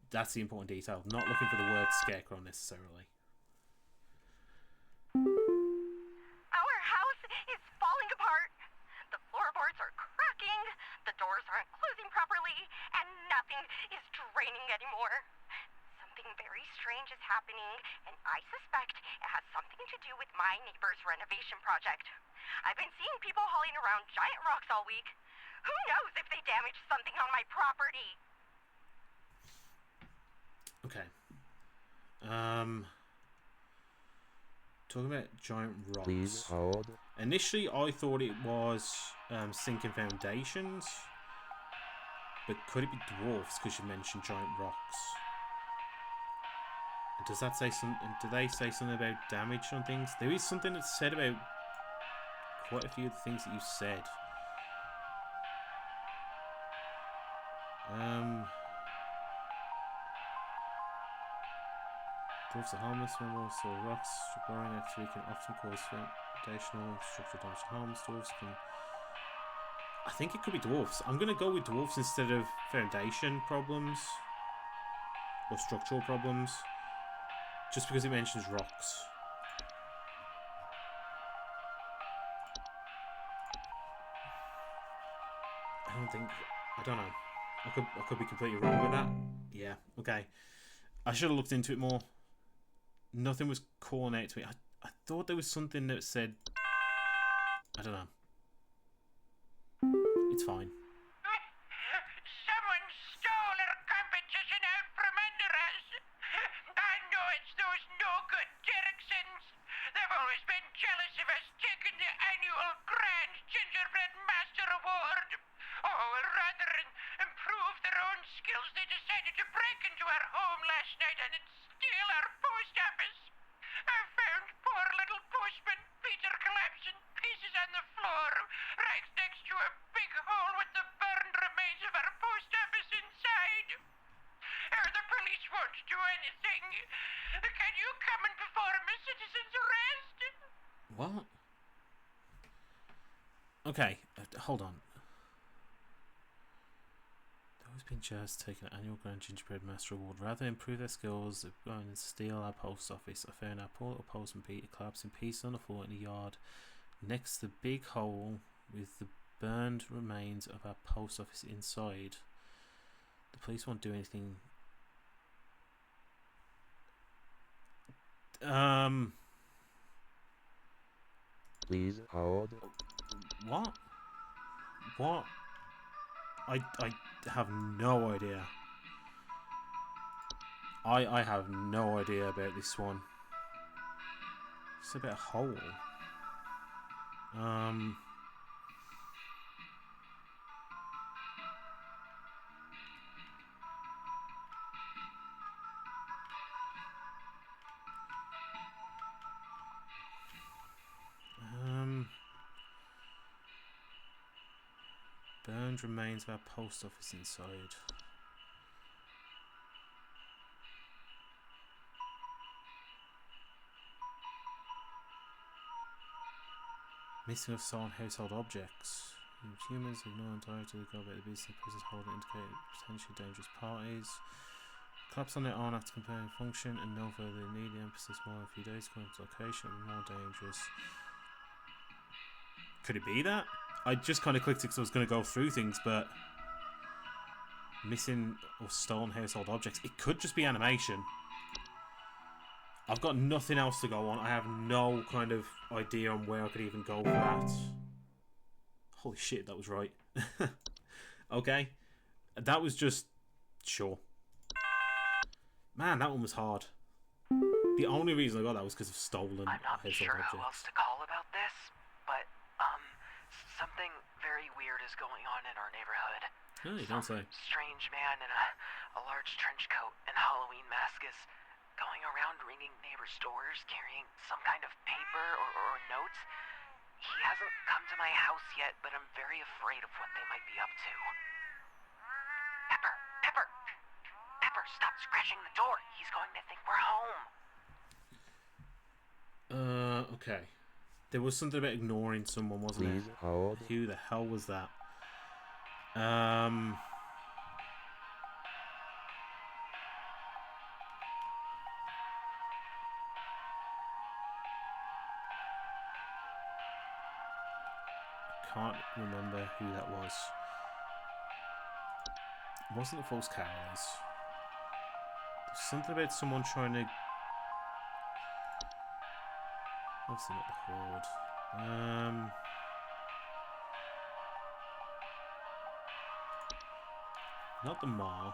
A: That's the important detail. Not looking for the word scarecrow necessarily.
G: Our house is falling apart. The floorboards are cracking, the doors aren't closing properly, and nothing is draining anymore. Something very strange is happening, and I suspect it has something to do with my neighbor's renovation project. I've been seeing people hauling around giant rocks all week. Who knows if they damaged something on my property?
A: Okay. Talking about giant rocks.
D: Please hold.
A: Initially, I thought it was sinking foundations, but could it be dwarfs? Because you mentioned giant rocks. And does that say something? Do they say something about damage on things? There is something that's said about quite a few of the things that you said. Dwarfs are harmless when also rocks growing actually can often cause foundational structural damage to homes. Dwarfs can. I think it could be dwarfs. I'm gonna go with dwarfs instead of foundation problems or structural problems, just because it mentions rocks. I don't know. I could be completely wrong with that. Yeah, okay. I should have looked into it more. Nothing was calling out to me. I thought there was something that said... I don't know. It's fine.
C: Someone stole our competition out from under us. I know it's those no-good Derricksons. They've always been jealous of us taking the annual Grand Gingerbread Master Award. Oh, well, rather than improve their own skills, they decided to break into our home last night and steal our post office. I found poor little postman Peter collapsed in pieces on the floor, right next to a big hole with the burned remains of our post office inside. The police won't do anything. Can you come and perform a citizen's arrest?
A: What? Okay, hold on. Those been just taking an annual Grand Gingerbread Master Award. Rather than improve their skills, they're going to steal our post office. I found our poor little postman Peter collapsed in pieces on the floor in the yard next to the big hole with the burned remains of our post office inside. The police won't do anything.
D: Please hold.
A: What? What? I have no idea. I have no idea about this one. It's about a hole. Burned remains of our post office inside. Missing of stolen household objects. Humans ignore entirely to go about the business persons holding indicate potentially dangerous parties. Collapse on their own after comparing function and no further need the emphasis more than a few days going to location and more dangerous. Could it be that? I just kind of clicked it because I was going to go through things, but missing or stolen household objects. It could just be animation. I've got nothing else to go on. I have no kind of idea on where I could even go for that. Holy shit, that was right. Okay. That was just... Sure. Man, that one was hard. The only reason I got that was because of stolen
F: I'm not
A: household
F: sure
A: objects.
F: who else to call about this, but, something very weird is going on in our neighborhood.
A: Oh, you don't say.
F: Strange man in a a large trench coat and Halloween mask is going around ringing neighbors' doors, carrying some kind of paper or notes. He hasn't come to my house yet, but I'm very afraid of what they might be up to. Pepper, stop scratching the door. He's going to think we're home.
A: Okay. There was something about ignoring someone, wasn't
D: Please
A: it?
D: hold.
A: Who the hell was that? Can't remember who that was. It wasn't the false carolers. There's something about someone trying to... Obviously not the horde. Not the Maw.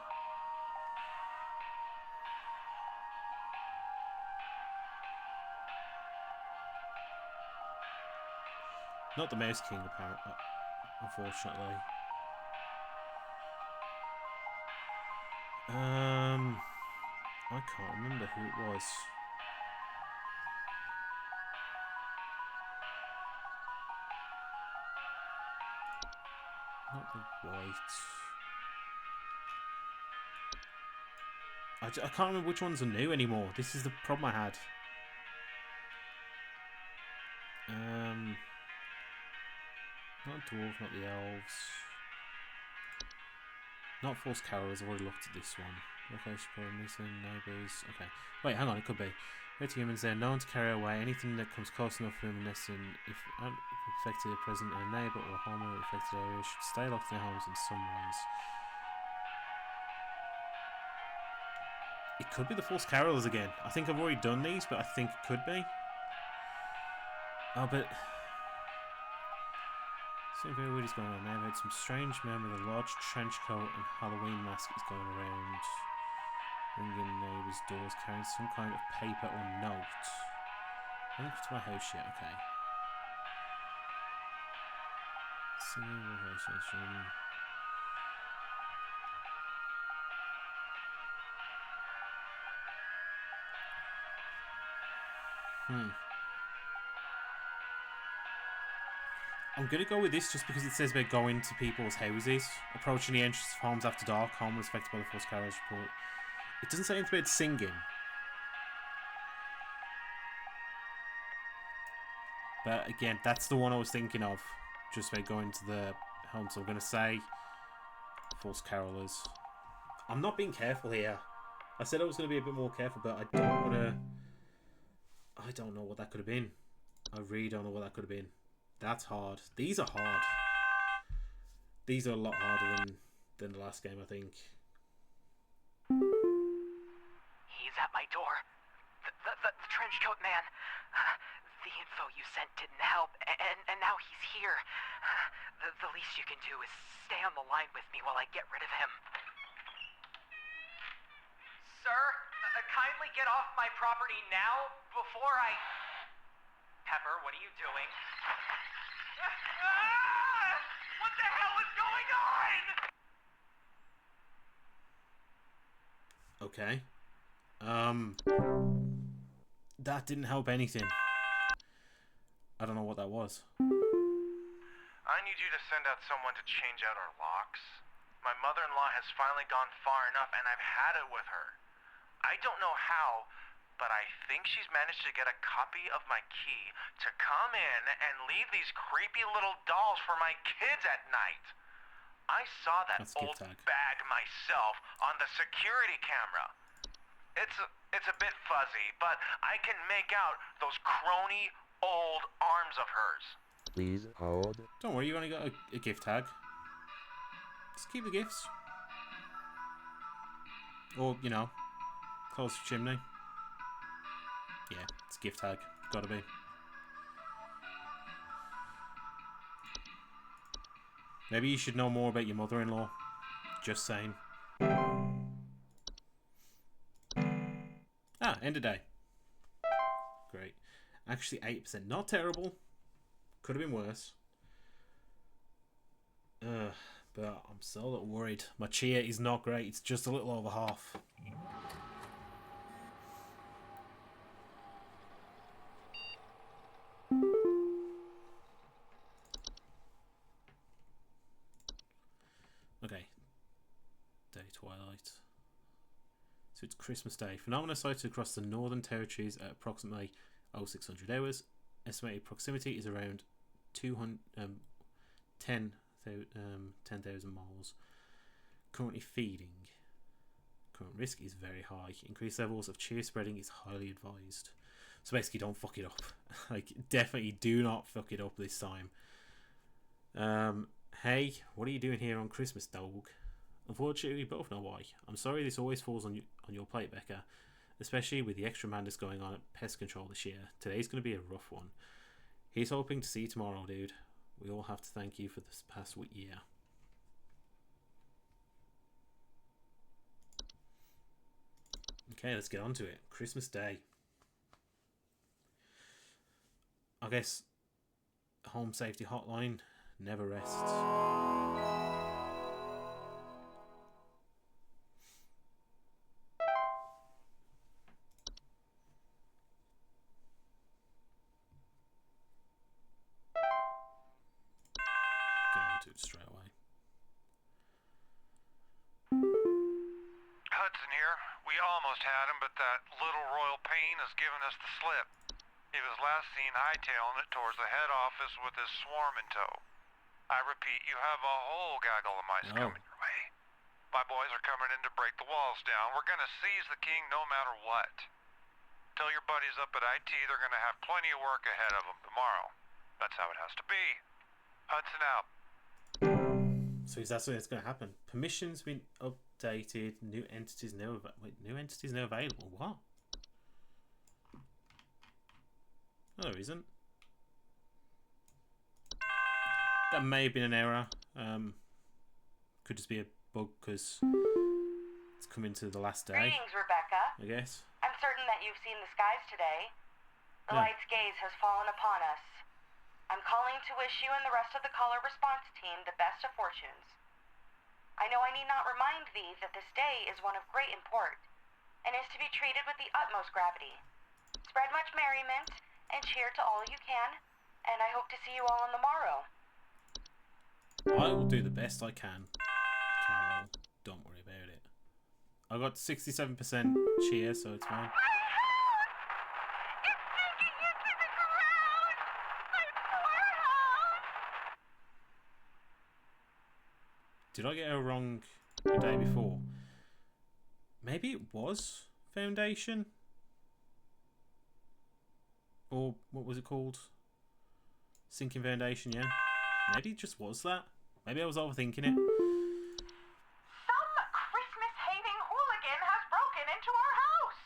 A: Not the Mouse King, apparently, unfortunately. I can't remember who it was. Not the White. I can't remember which ones are new anymore. This is the problem I had. Not Dwarf, not the Elves. Not False Carolers, I've already looked at this one. Location problem, missing, neighbours. Okay. Wait, hang on, it could be. Great humans, they are known to carry away anything that comes close enough for them, unless if affected are present in a neighbour or homeowner affected area, should stay locked in their homes in some ways. It could be the False Carolers again. I think I've already done these, but I think it could be. Oh, but... Something very weird is going on now. I've had some strange man with a large trench coat and Halloween mask is going around, ringing neighbours' doors, carrying some kind of paper or note. I think it's to my house yet, okay. Singing location. I'm going to go with this just because it says about going to people's houses, approaching the entrance of homes after dark, homeowners affected by the False Carolers report. It doesn't say anything about singing. But again, that's the one I was thinking of, just about going to the home. So I'm going to say False Carolers. I'm not being careful here. I said I was going to be a bit more careful, but I don't want to... I don't know what that could have been. I really don't know what that could have been. That's hard. These are hard. These are a lot harder than the last game, I think.
F: He's at my door. The trench coat man. The info you sent didn't help, and now he's here. The least you can do is stay on the line with me while I get rid of him. Sir, kindly get off my property now before I... Pepper, what are you doing? What the hell is going on?
A: Okay. That didn't help anything. I don't know what that was.
H: I need you to send out someone to change out our locks. My mother-in-law has finally gone far enough, and I've had it with her. I don't know how, but I think she's managed to get a copy of my key to come in and leave these creepy little dolls for my kids at night. I saw that old bag myself on the security camera. It's a bit fuzzy, but I can make out those crony old arms of hers.
D: Please hold.
A: Don't worry, you only got a gift tag. Just keep the gifts. Or, you know, close the chimney. Yeah, it's a gift tag. Gotta be. Maybe you should know more about your mother-in-law. Just saying. Ah, end of day. Great. Actually, 8%. Not terrible. Could have been worse. but I'm still a little worried. My cheer is not great. It's just a little over half. Okay. Day twilight. So it's Christmas Day. Phenomena sighted across the Northern Territories at approximately 0600 hours. Estimated proximity is around 10,000 miles. Currently feeding. Current risk is very high. Increased levels of cheer spreading is highly advised. So basically, don't fuck it up. Like, definitely do not fuck it up this time. Hey, what are you doing here on Christmas, dog? Unfortunately, we both know why. I'm sorry this always falls on your plate, Becca. Especially with the extra madness going on at pest control this year. Today's going to be a rough one. He's hoping to see you tomorrow, dude. We all have to thank you for this past year. Okay, let's get on to it. Christmas Day. I guess Home Safety Hotline never rests. Straight away.
H: Hudson here. We almost had him, but that little royal pain has given us the slip. He was last seen hightailing it towards the head office with his swarm in tow. I repeat, you have a whole gaggle of mice coming your way. My boys are coming in to break the walls down. We're gonna seize the king no matter what. Tell your buddies up at IT they're gonna have plenty of work ahead of them tomorrow. That's how it has to be. Hudson out.
A: So that's when it's going to happen. Permissions been updated. New entities now available. What? No, there isn't. That may have been an error. Could just be a bug because it's coming to the last day.
B: Greetings, Rebecca.
A: I guess.
B: I'm certain that you've seen the skies today. The light's gaze has fallen upon us. I'm calling to wish you and the rest of the caller response team the best of fortunes. I know I need not remind thee that this day is one of great import, and is to be treated with the utmost gravity. Spread much merriment, and cheer to all you can, and I hope to see you all on the morrow.
A: I will do the best I can, Carol. Don't worry about it. I got 67% cheer, so it's fine. Did I get her wrong the day before? Maybe it was Foundation? Or what was it called? Sinking Foundation, yeah. Maybe it just was that. Maybe I was overthinking it.
E: Some Christmas-hating hooligan has broken into our house.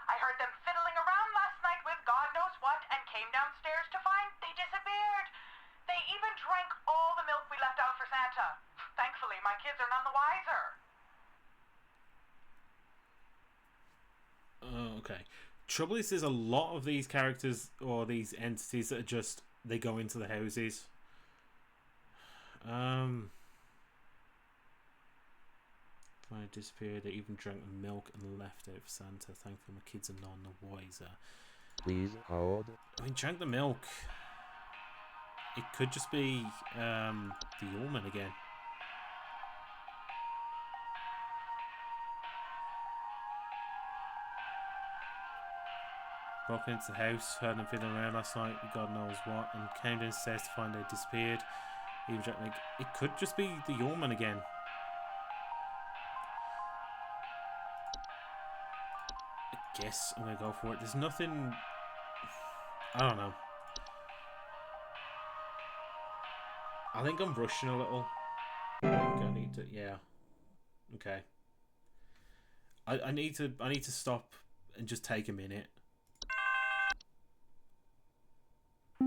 E: I heard them fiddling around last night with God knows what and came downstairs to find they disappeared. They even drank all the milk we left out for Santa. Thankfully, my kids are none the wiser.
A: Okay. Trouble is, there's a lot of these characters or these entities that are just, they go into the houses. When I disappeared, they even drank the milk and left out for Santa. Thankfully, my kids are none the wiser.
D: Please hold.
A: I mean, drank the milk. It could just be the Allman again. Broke into the house, heard them fiddling around last night with God knows what, and came downstairs to find they disappeared. Even like, it could just be the Allman again. I guess I'm gonna go for it. There's nothing. I don't know. I think I'm rushing a little. I think I need to. Yeah. Okay. I need to stop and just take a minute. I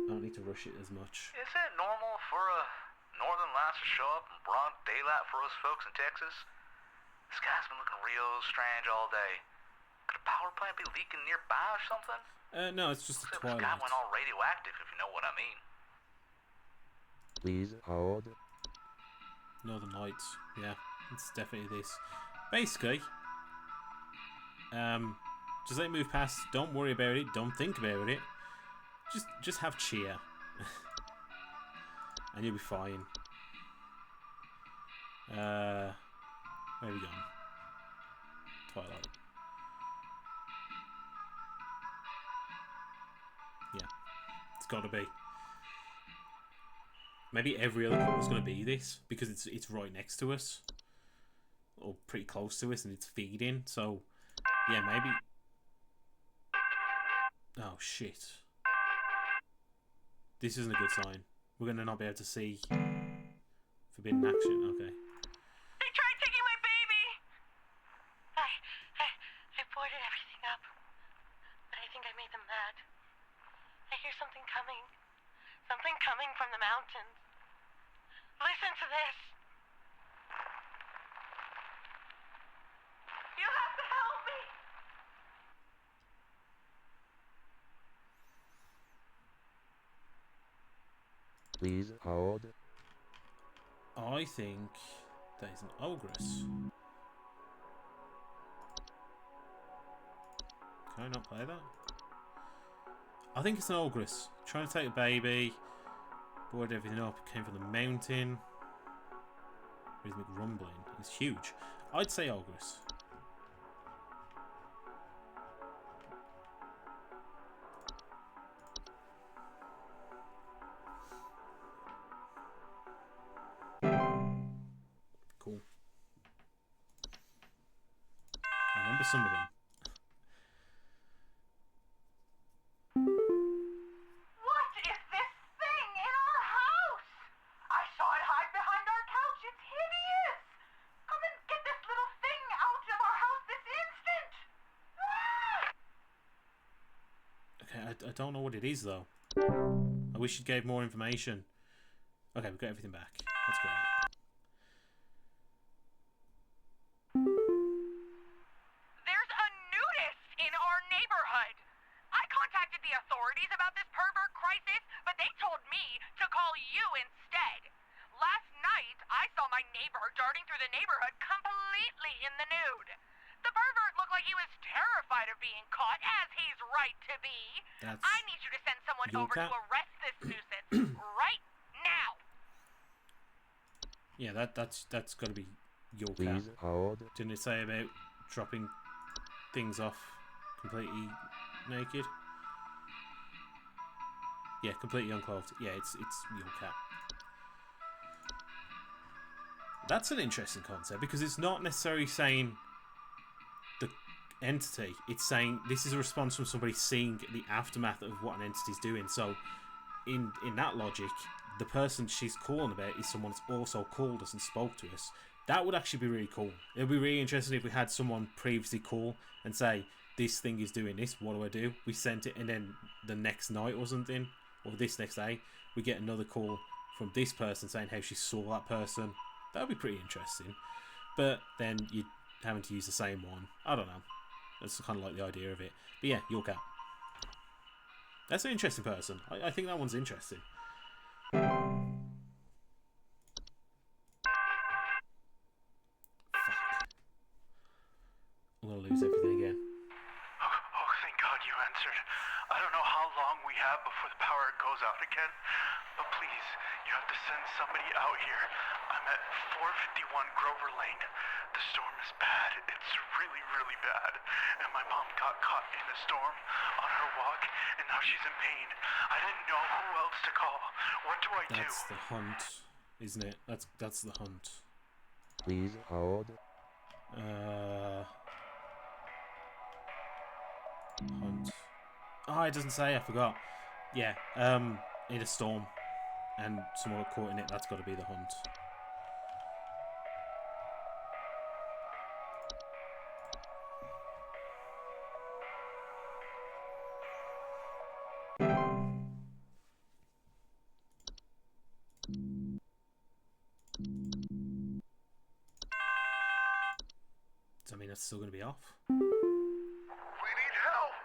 A: don't need to rush it as much.
C: Is it normal for a northern lights to show up in broad daylight for us folks in Texas? The sky's been looking real strange all day. Could a power plant be leaking nearby or something?
A: No, it's just the twilight.
C: The sky went all radioactive, if you know what I mean.
D: Please hold.
A: Northern Lights. Yeah, it's definitely this. Basically, just let it move past. Don't worry about it. Don't think about it. Just have cheer, and you'll be fine. Where are we going? Twilight. Yeah, it's got to be. Maybe every other call is going to be this because it's right next to us, or pretty close to us, and it's feeding. So yeah, maybe. Oh shit! This isn't a good sign. We're going to not be able to see forbidden action. Okay.
G: They tried taking my baby! I boarded everything up, but I think I made them mad. I hear something coming. Something coming from the mountains. Listen to this. You have to help me!
D: Please hold.
A: I think that is an ogress. Can I not play that? I think it's an ogress. Trying to take a baby. Boarded everything up. Came from the mountain. Rhythmic rumbling. It's huge. I'd say ogress. Cool. I remember some of them.
B: What is this thing in our house? I saw it hide behind our couch. It's hideous. Come and get this little thing out of our house this instant.
A: Okay, I don't know what it is though. I wish it gave more information. Okay, we've got everything back. That's great.
G: There's a nudist in our neighborhood. I contacted the authorities about this pervert crisis, but they told me to call you instead. Last night, I saw my neighbor darting through the neighborhood completely in the nude. The pervert looked like he was terrified of being caught, as he's right to be.
A: That's
G: I need you to send someone
A: your
G: over to
A: cat?
G: arrest this nuisance right now.
A: Yeah, that's got to be your cat.
D: Please hold.
A: Didn't it say about dropping things off completely naked? Yeah, completely unclothed. Yeah, it's your cat. That's an interesting concept because it's not necessarily saying the entity. It's saying this is a response from somebody seeing the aftermath of what an entity's doing. So, in that logic, the person she's calling about is someone that's also called us and spoke to us. That would actually be really cool. It would be really interesting if we had someone previously call and say, this thing is doing this, what do I do? We sent it, and then the next night or something, or this next day, we get another call from this person saying how she saw that person. That would be pretty interesting. But then you're having to use the same one. I don't know. That's kind of like the idea of it. But yeah, your cat. That's an interesting person. I think that one's interesting. I'm gonna lose everything again.
C: Oh, thank God you answered. I don't know how long we have before the power goes out again, but please, you have to send somebody out here. I'm at 451 Grover Lane. The storm is bad. It's really, really bad. And my mom got caught in a storm on her walk, and now she's in pain. I didn't know who else to call. What do I do?
A: That's the hunt, isn't it? That's the hunt.
D: Please hold.
A: Hunt. Oh, it doesn't say. I forgot. Yeah. In a storm, and someone got caught in it. That's got to be the hunt. Does that mean it's still going to be off?
C: We need help.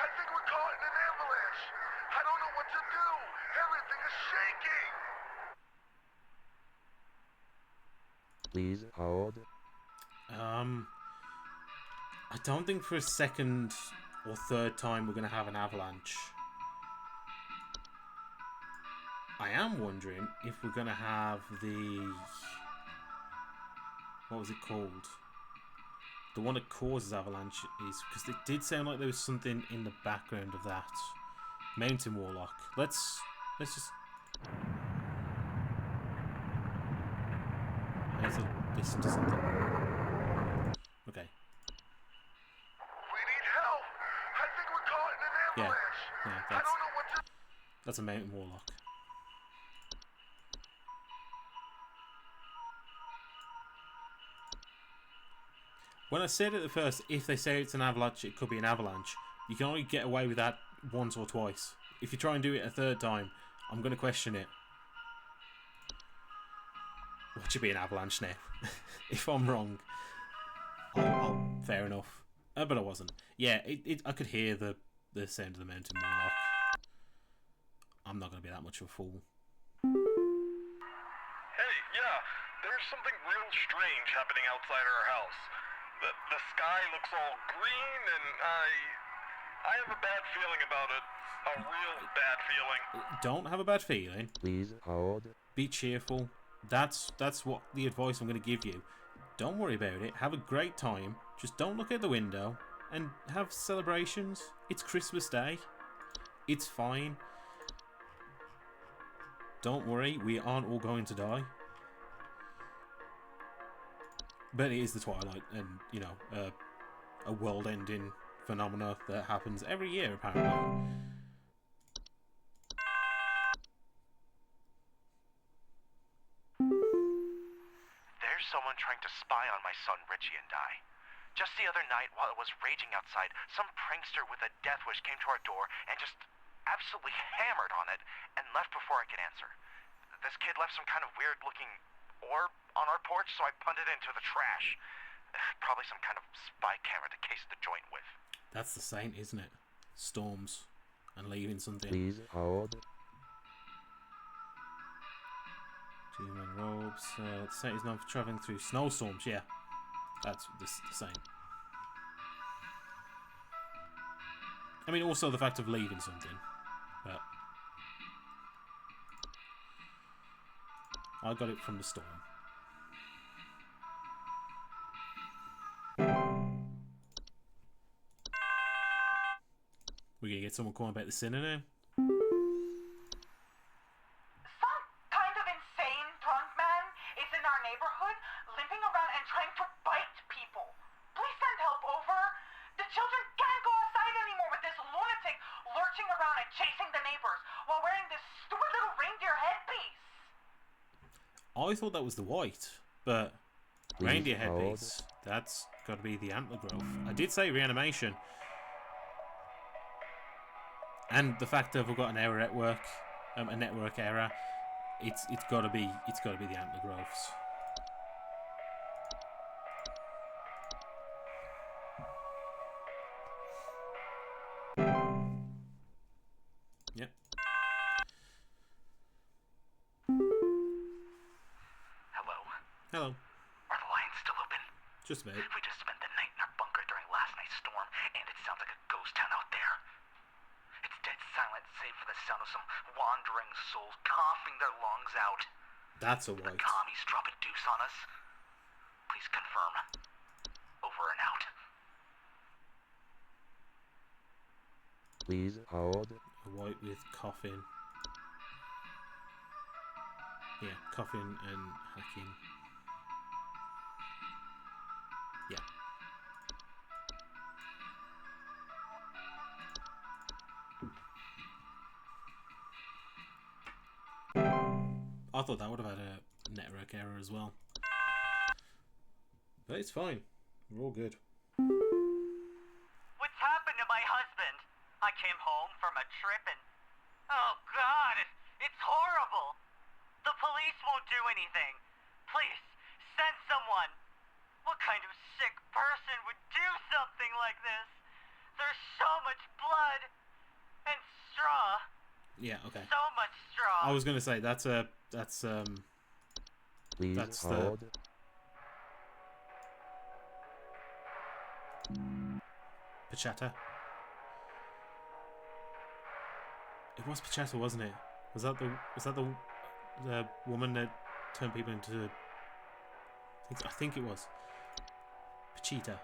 C: I think we're caught in an avalanche. I don't know what to do. Everything is shaking.
D: Please hold.
A: I don't think for a second or third time we're going to have an avalanche. I am wondering if we're going to have the... What was it called? The one that causes avalanche is... Because it did sound like there was something in the background of that. Mountain Warlock. Let's just... I need to listen to something. Okay.
C: We need help. I think we're caught in an avalanche.
A: Yeah,
C: I don't know what to...
A: that's a Mountain Warlock. When I said at the first, if they say it's an avalanche, it could be an avalanche. You can only get away with that once or twice. If you try and do it a third time, I'm going to question it. What should be an avalanche now? If I'm wrong, fair enough. But I wasn't. Yeah, I could hear the sound of the Mountain Warlock. I'm not going to be that much of a fool.
C: Hey, yeah, there's something real strange happening outside our house. The sky looks all green, and I have a bad feeling about it. A real bad feeling.
A: Don't have a bad feeling.
D: Please hold.
A: Be cheerful. That's what the advice I'm going to give you. Don't worry about it. Have a great time. Just don't look out the window and have celebrations. It's Christmas Day. It's fine. Don't worry. We aren't all going to die. But it is the Twilight, and you know, a world-ending phenomena that happens every year apparently.
C: There's someone trying to spy on my son Richie and I. Just the other night, while it was raging outside, some prankster with a death wish came to our door and just absolutely hammered on it and left before I could answer. This kid left some kind of weird-looking orb on our porch, so I punted it into the trash. Probably some kind of spy camera to case the joint with.
A: That's the saint, isn't it? Storms and leaving something.
D: Please hold.
A: Human robes. The saint is known for travelling through snowstorms. Yeah, that's the saint. I mean, also the fact of leaving something, but I got it from the storm. We're gonna get someone calling about the sinner now.
E: Some kind of insane drunk man is in our neighborhood, limping around and trying to bite people. Please send help over. The children can't go outside anymore with this lunatic lurching around and chasing the neighbors while wearing this stupid little reindeer headpiece.
A: I thought that was the white, but
D: Please
A: reindeer
D: hold.
A: headpiece. That's got to be the antler growth. I did say reanimation. And the fact that we've got an error at work, a network error, it's got to be the antler growths. Yep.
C: Hello?
A: Hello.
C: Are the lines still open?
A: Just about.
C: We just spent the night in our bunker during last night's storm, and it sounds like a ghost town out there. It's dead silent, save for the sound of some wandering souls coughing their lungs out.
A: That's a
C: The
A: white.
C: commies drop a deuce on us. Please confirm. Over and out.
D: Please hold.
A: A white with coughing. Yeah, coughing and hacking. Yeah. I thought that would have had a network error as well. But it's fine. We're all good.
I: What's happened to my husband? I came home from a trip and... Oh, God! It's horrible! The police won't do anything. Please, send someone. What kind of sick person would do something like this? There's so much blood. And straw.
A: Yeah, okay.
I: So much straw.
A: I was gonna say that's
D: Please
A: That's
D: hold.
A: Pachata. It was Pachata, wasn't it? Was that the woman that turned people into? I think it was Pachita.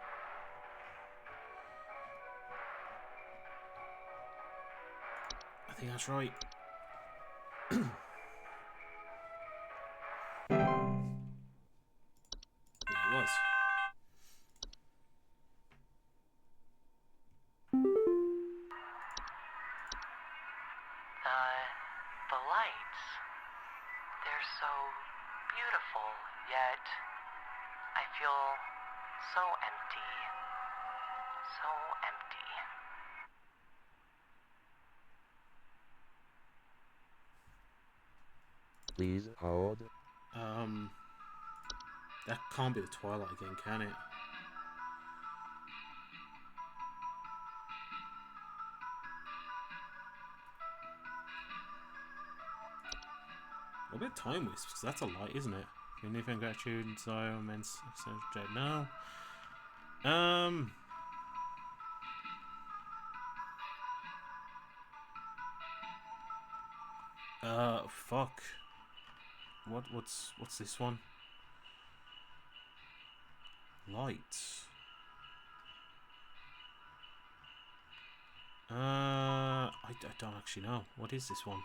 A: I think that's right. Yeah, it was.
F: The lights, they're so beautiful, yet I feel so empty. So empty.
D: Please hold.
A: That can't be the Twilight again, can it? What about Time Wisps? Because that's a light, isn't it? Anything gratitude and desire, immense, dread. No. Fuck. What's this one? Lights. I don't actually know. What is this one?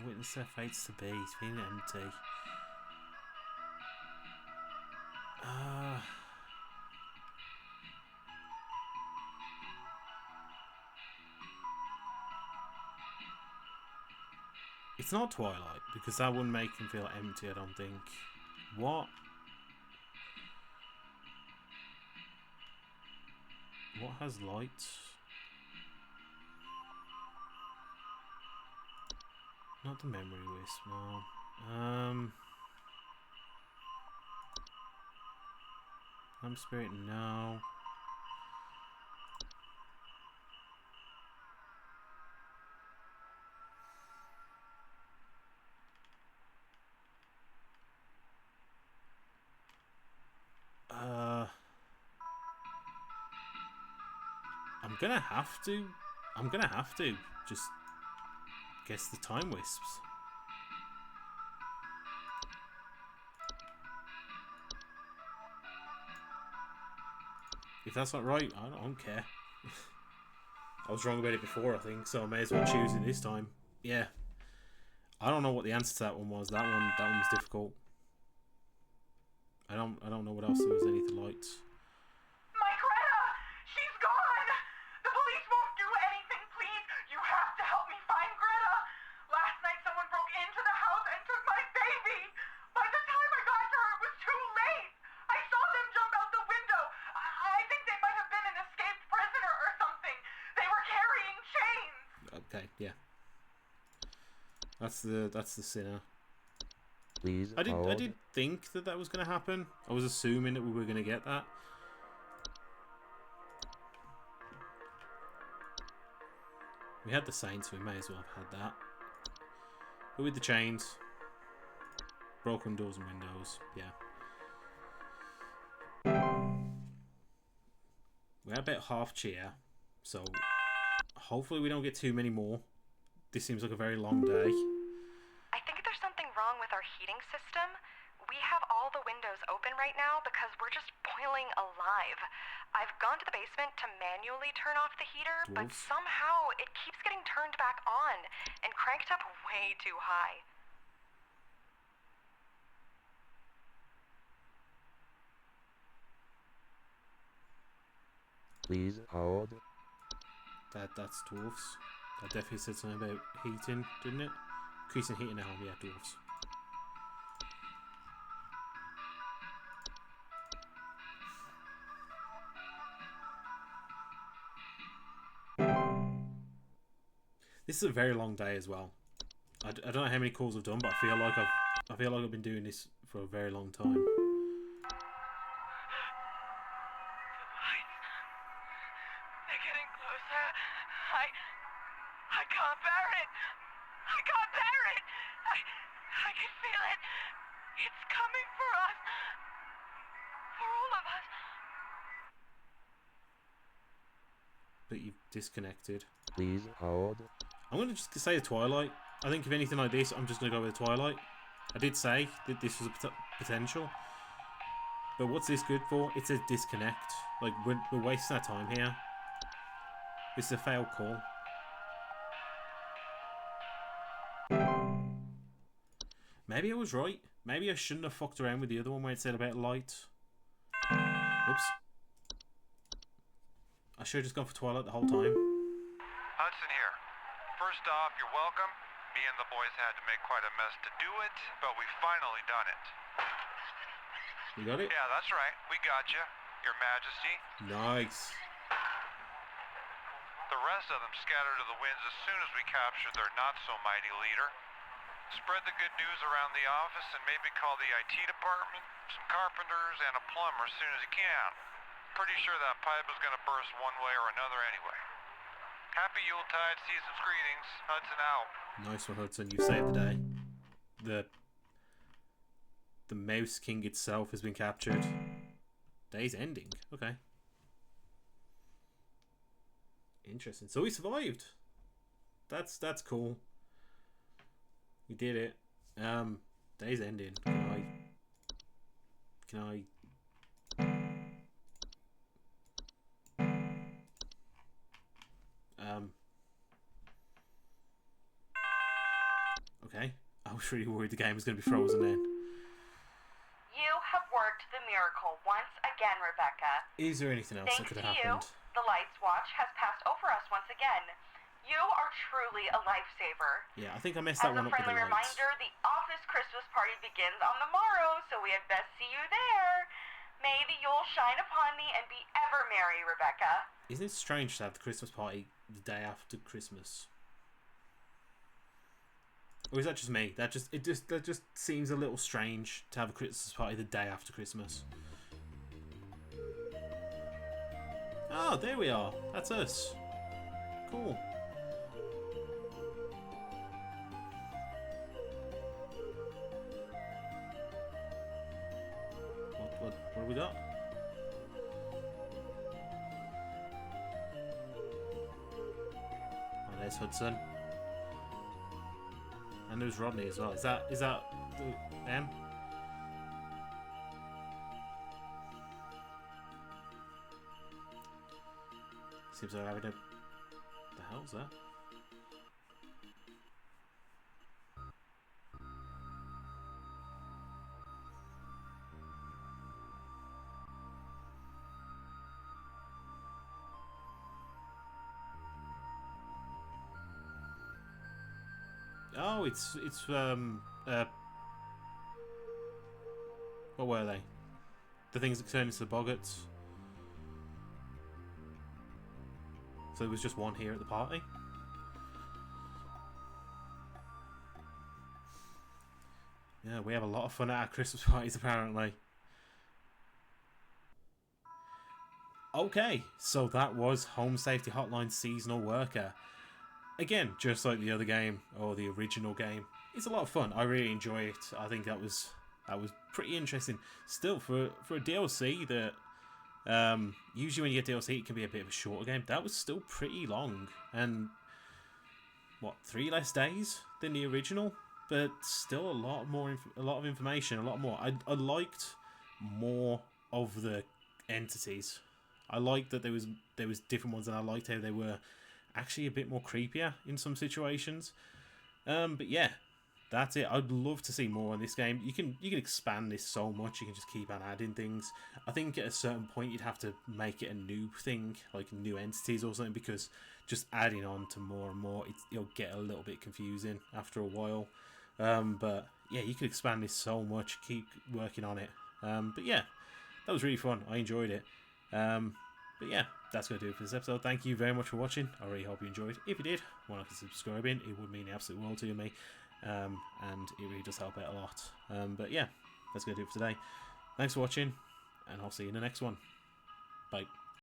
A: Witness their fates to be. It's feeling empty. It's not Twilight, because that wouldn't make him feel empty, I don't think. What? What has lights? Not the memory wisp, no. I'm spirit, no. I'm gonna have to just guess the Time Wisps. If that's not right, I don't care. I was wrong about it before, I think, so I may as well choose it this time. Yeah. I don't know what the answer to that one was. That one was difficult. I don't know what else there was any of the lights.
E: My Greta! She's gone! The police won't do anything, please! You have to help me find Greta! Last night someone broke into the house and took my baby! By the time I got to her, it was too late! I saw them jump out the window! I think they might have been an escaped prisoner or something! They were carrying chains!
A: Okay, yeah. That's the sinner.
D: Please
A: I
D: hold.
A: did think that was going to happen. I was assuming that we were going to get that. We had the Saints, so we may as well have had that. But with the chains, broken doors and windows, yeah. We're about half cheer, so hopefully we don't get too many more. This seems like a very long day.
G: I think there's something wrong with our heating system. We have all the windows open right now because we're just boiling alive. I've gone to the basement to manually turn off the heater, but
A: Dwarves.
G: somehow it keeps getting turned back on and cranked up way too high.
D: Please hold.
A: That's dwarfs. That definitely said something about heating, didn't it? Increasing heating at home, yeah, dwarfs. This is a very long day as well. I don't know how many calls I've done, but I feel like I've been doing this for a very long time.
C: Lights.
E: They're getting closer. I can't bear it. I can't bear it. I can feel it. It's coming for us. For all of us.
A: But you've disconnected.
D: Please hold.
A: I'm going to just say the Twilight. I think if anything like this, I'm just going to go with the Twilight. I did say that this was a potential. But what's this good for? It's a disconnect. Like, we're wasting our time here. This is a failed call. Maybe I was right. Maybe I shouldn't have fucked around with the other one where it said about light. Oops. I should have just gone for Twilight the whole time.
H: Hudson here. First off, you're welcome. Me and the boys had to make quite a mess to do it, but we finally done it.
A: You got it?
H: Yeah, that's right. We got you, Your Majesty.
A: Nice.
H: The rest of them scattered to the winds as soon as we captured their not-so-mighty leader. Spread the good news around the office and maybe call the IT department, some carpenters, and a plumber as soon as you can. Pretty sure that pipe is going to burst one way or another anyway. Happy Yuletide, season's greetings. Hudson out.
A: Nice one, Hudson. You saved the day. The Mouse King itself has been captured. Day's ending. Okay. Interesting. So we survived. That's cool. We did it. Day's ending. Can I okay. I was really worried the game was going to be frozen then.
B: You have worked the miracle once again, Rebecca.
A: Is there anything else that
B: Thanks
A: could
B: to
A: have
B: you,
A: happened?
B: the Lights Watch has passed over us once again. You are truly a lifesaver.
A: Yeah, I think I messed that
B: As
A: one
B: a
A: up with the
B: friendly
A: lights.
B: reminder, the office Christmas party begins on the morrow, so we had best see you there. May the Yule shine upon thee and be ever merry, Rebecca.
A: Isn't it strange to have the Christmas party the day after Christmas? Or is that just me? That just seems a little strange to have a Christmas party the day after Christmas. Oh, there we are. That's us. Cool. What have we got? Oh, there's Hudson. And there's Rodney as well. Is that them? Seems like having a... The hell's that? Oh, it's what were they? The things that turn into the boggarts. So there was just one here at the party. Yeah, we have a lot of fun at our Christmas parties apparently. Okay, so that was Home Safety Hotline Seasonal Worker. Again, just like the other game, or the original game, it's a lot of fun. I really enjoy it. I think that was pretty interesting. Still, for a DLC that usually when you get DLC, it can be a bit of a shorter game. That was still pretty long, and what, 3 less days than the original, but still a lot of information, a lot more. I liked more of the entities. I liked that there was different ones, and I liked how they were actually a bit more creepier in some situations. But yeah, that's it. I'd love to see more in this game. You can expand this so much. You can just keep on adding things. I think at a certain point you'd have to make it a new thing, like new entities or something, because just adding on to more and more, it'll get a little bit confusing after a while. But yeah, you could expand this so much. Keep working on it. But yeah, that was really fun. I enjoyed it. But yeah, that's going to do it for this episode. Thank you very much for watching. I really hope you enjoyed. If you did, why not consider subscribing? It would mean the absolute world to me. And it really does help out a lot. But yeah, that's going to do it for today. Thanks for watching, and I'll see you in the next one. Bye.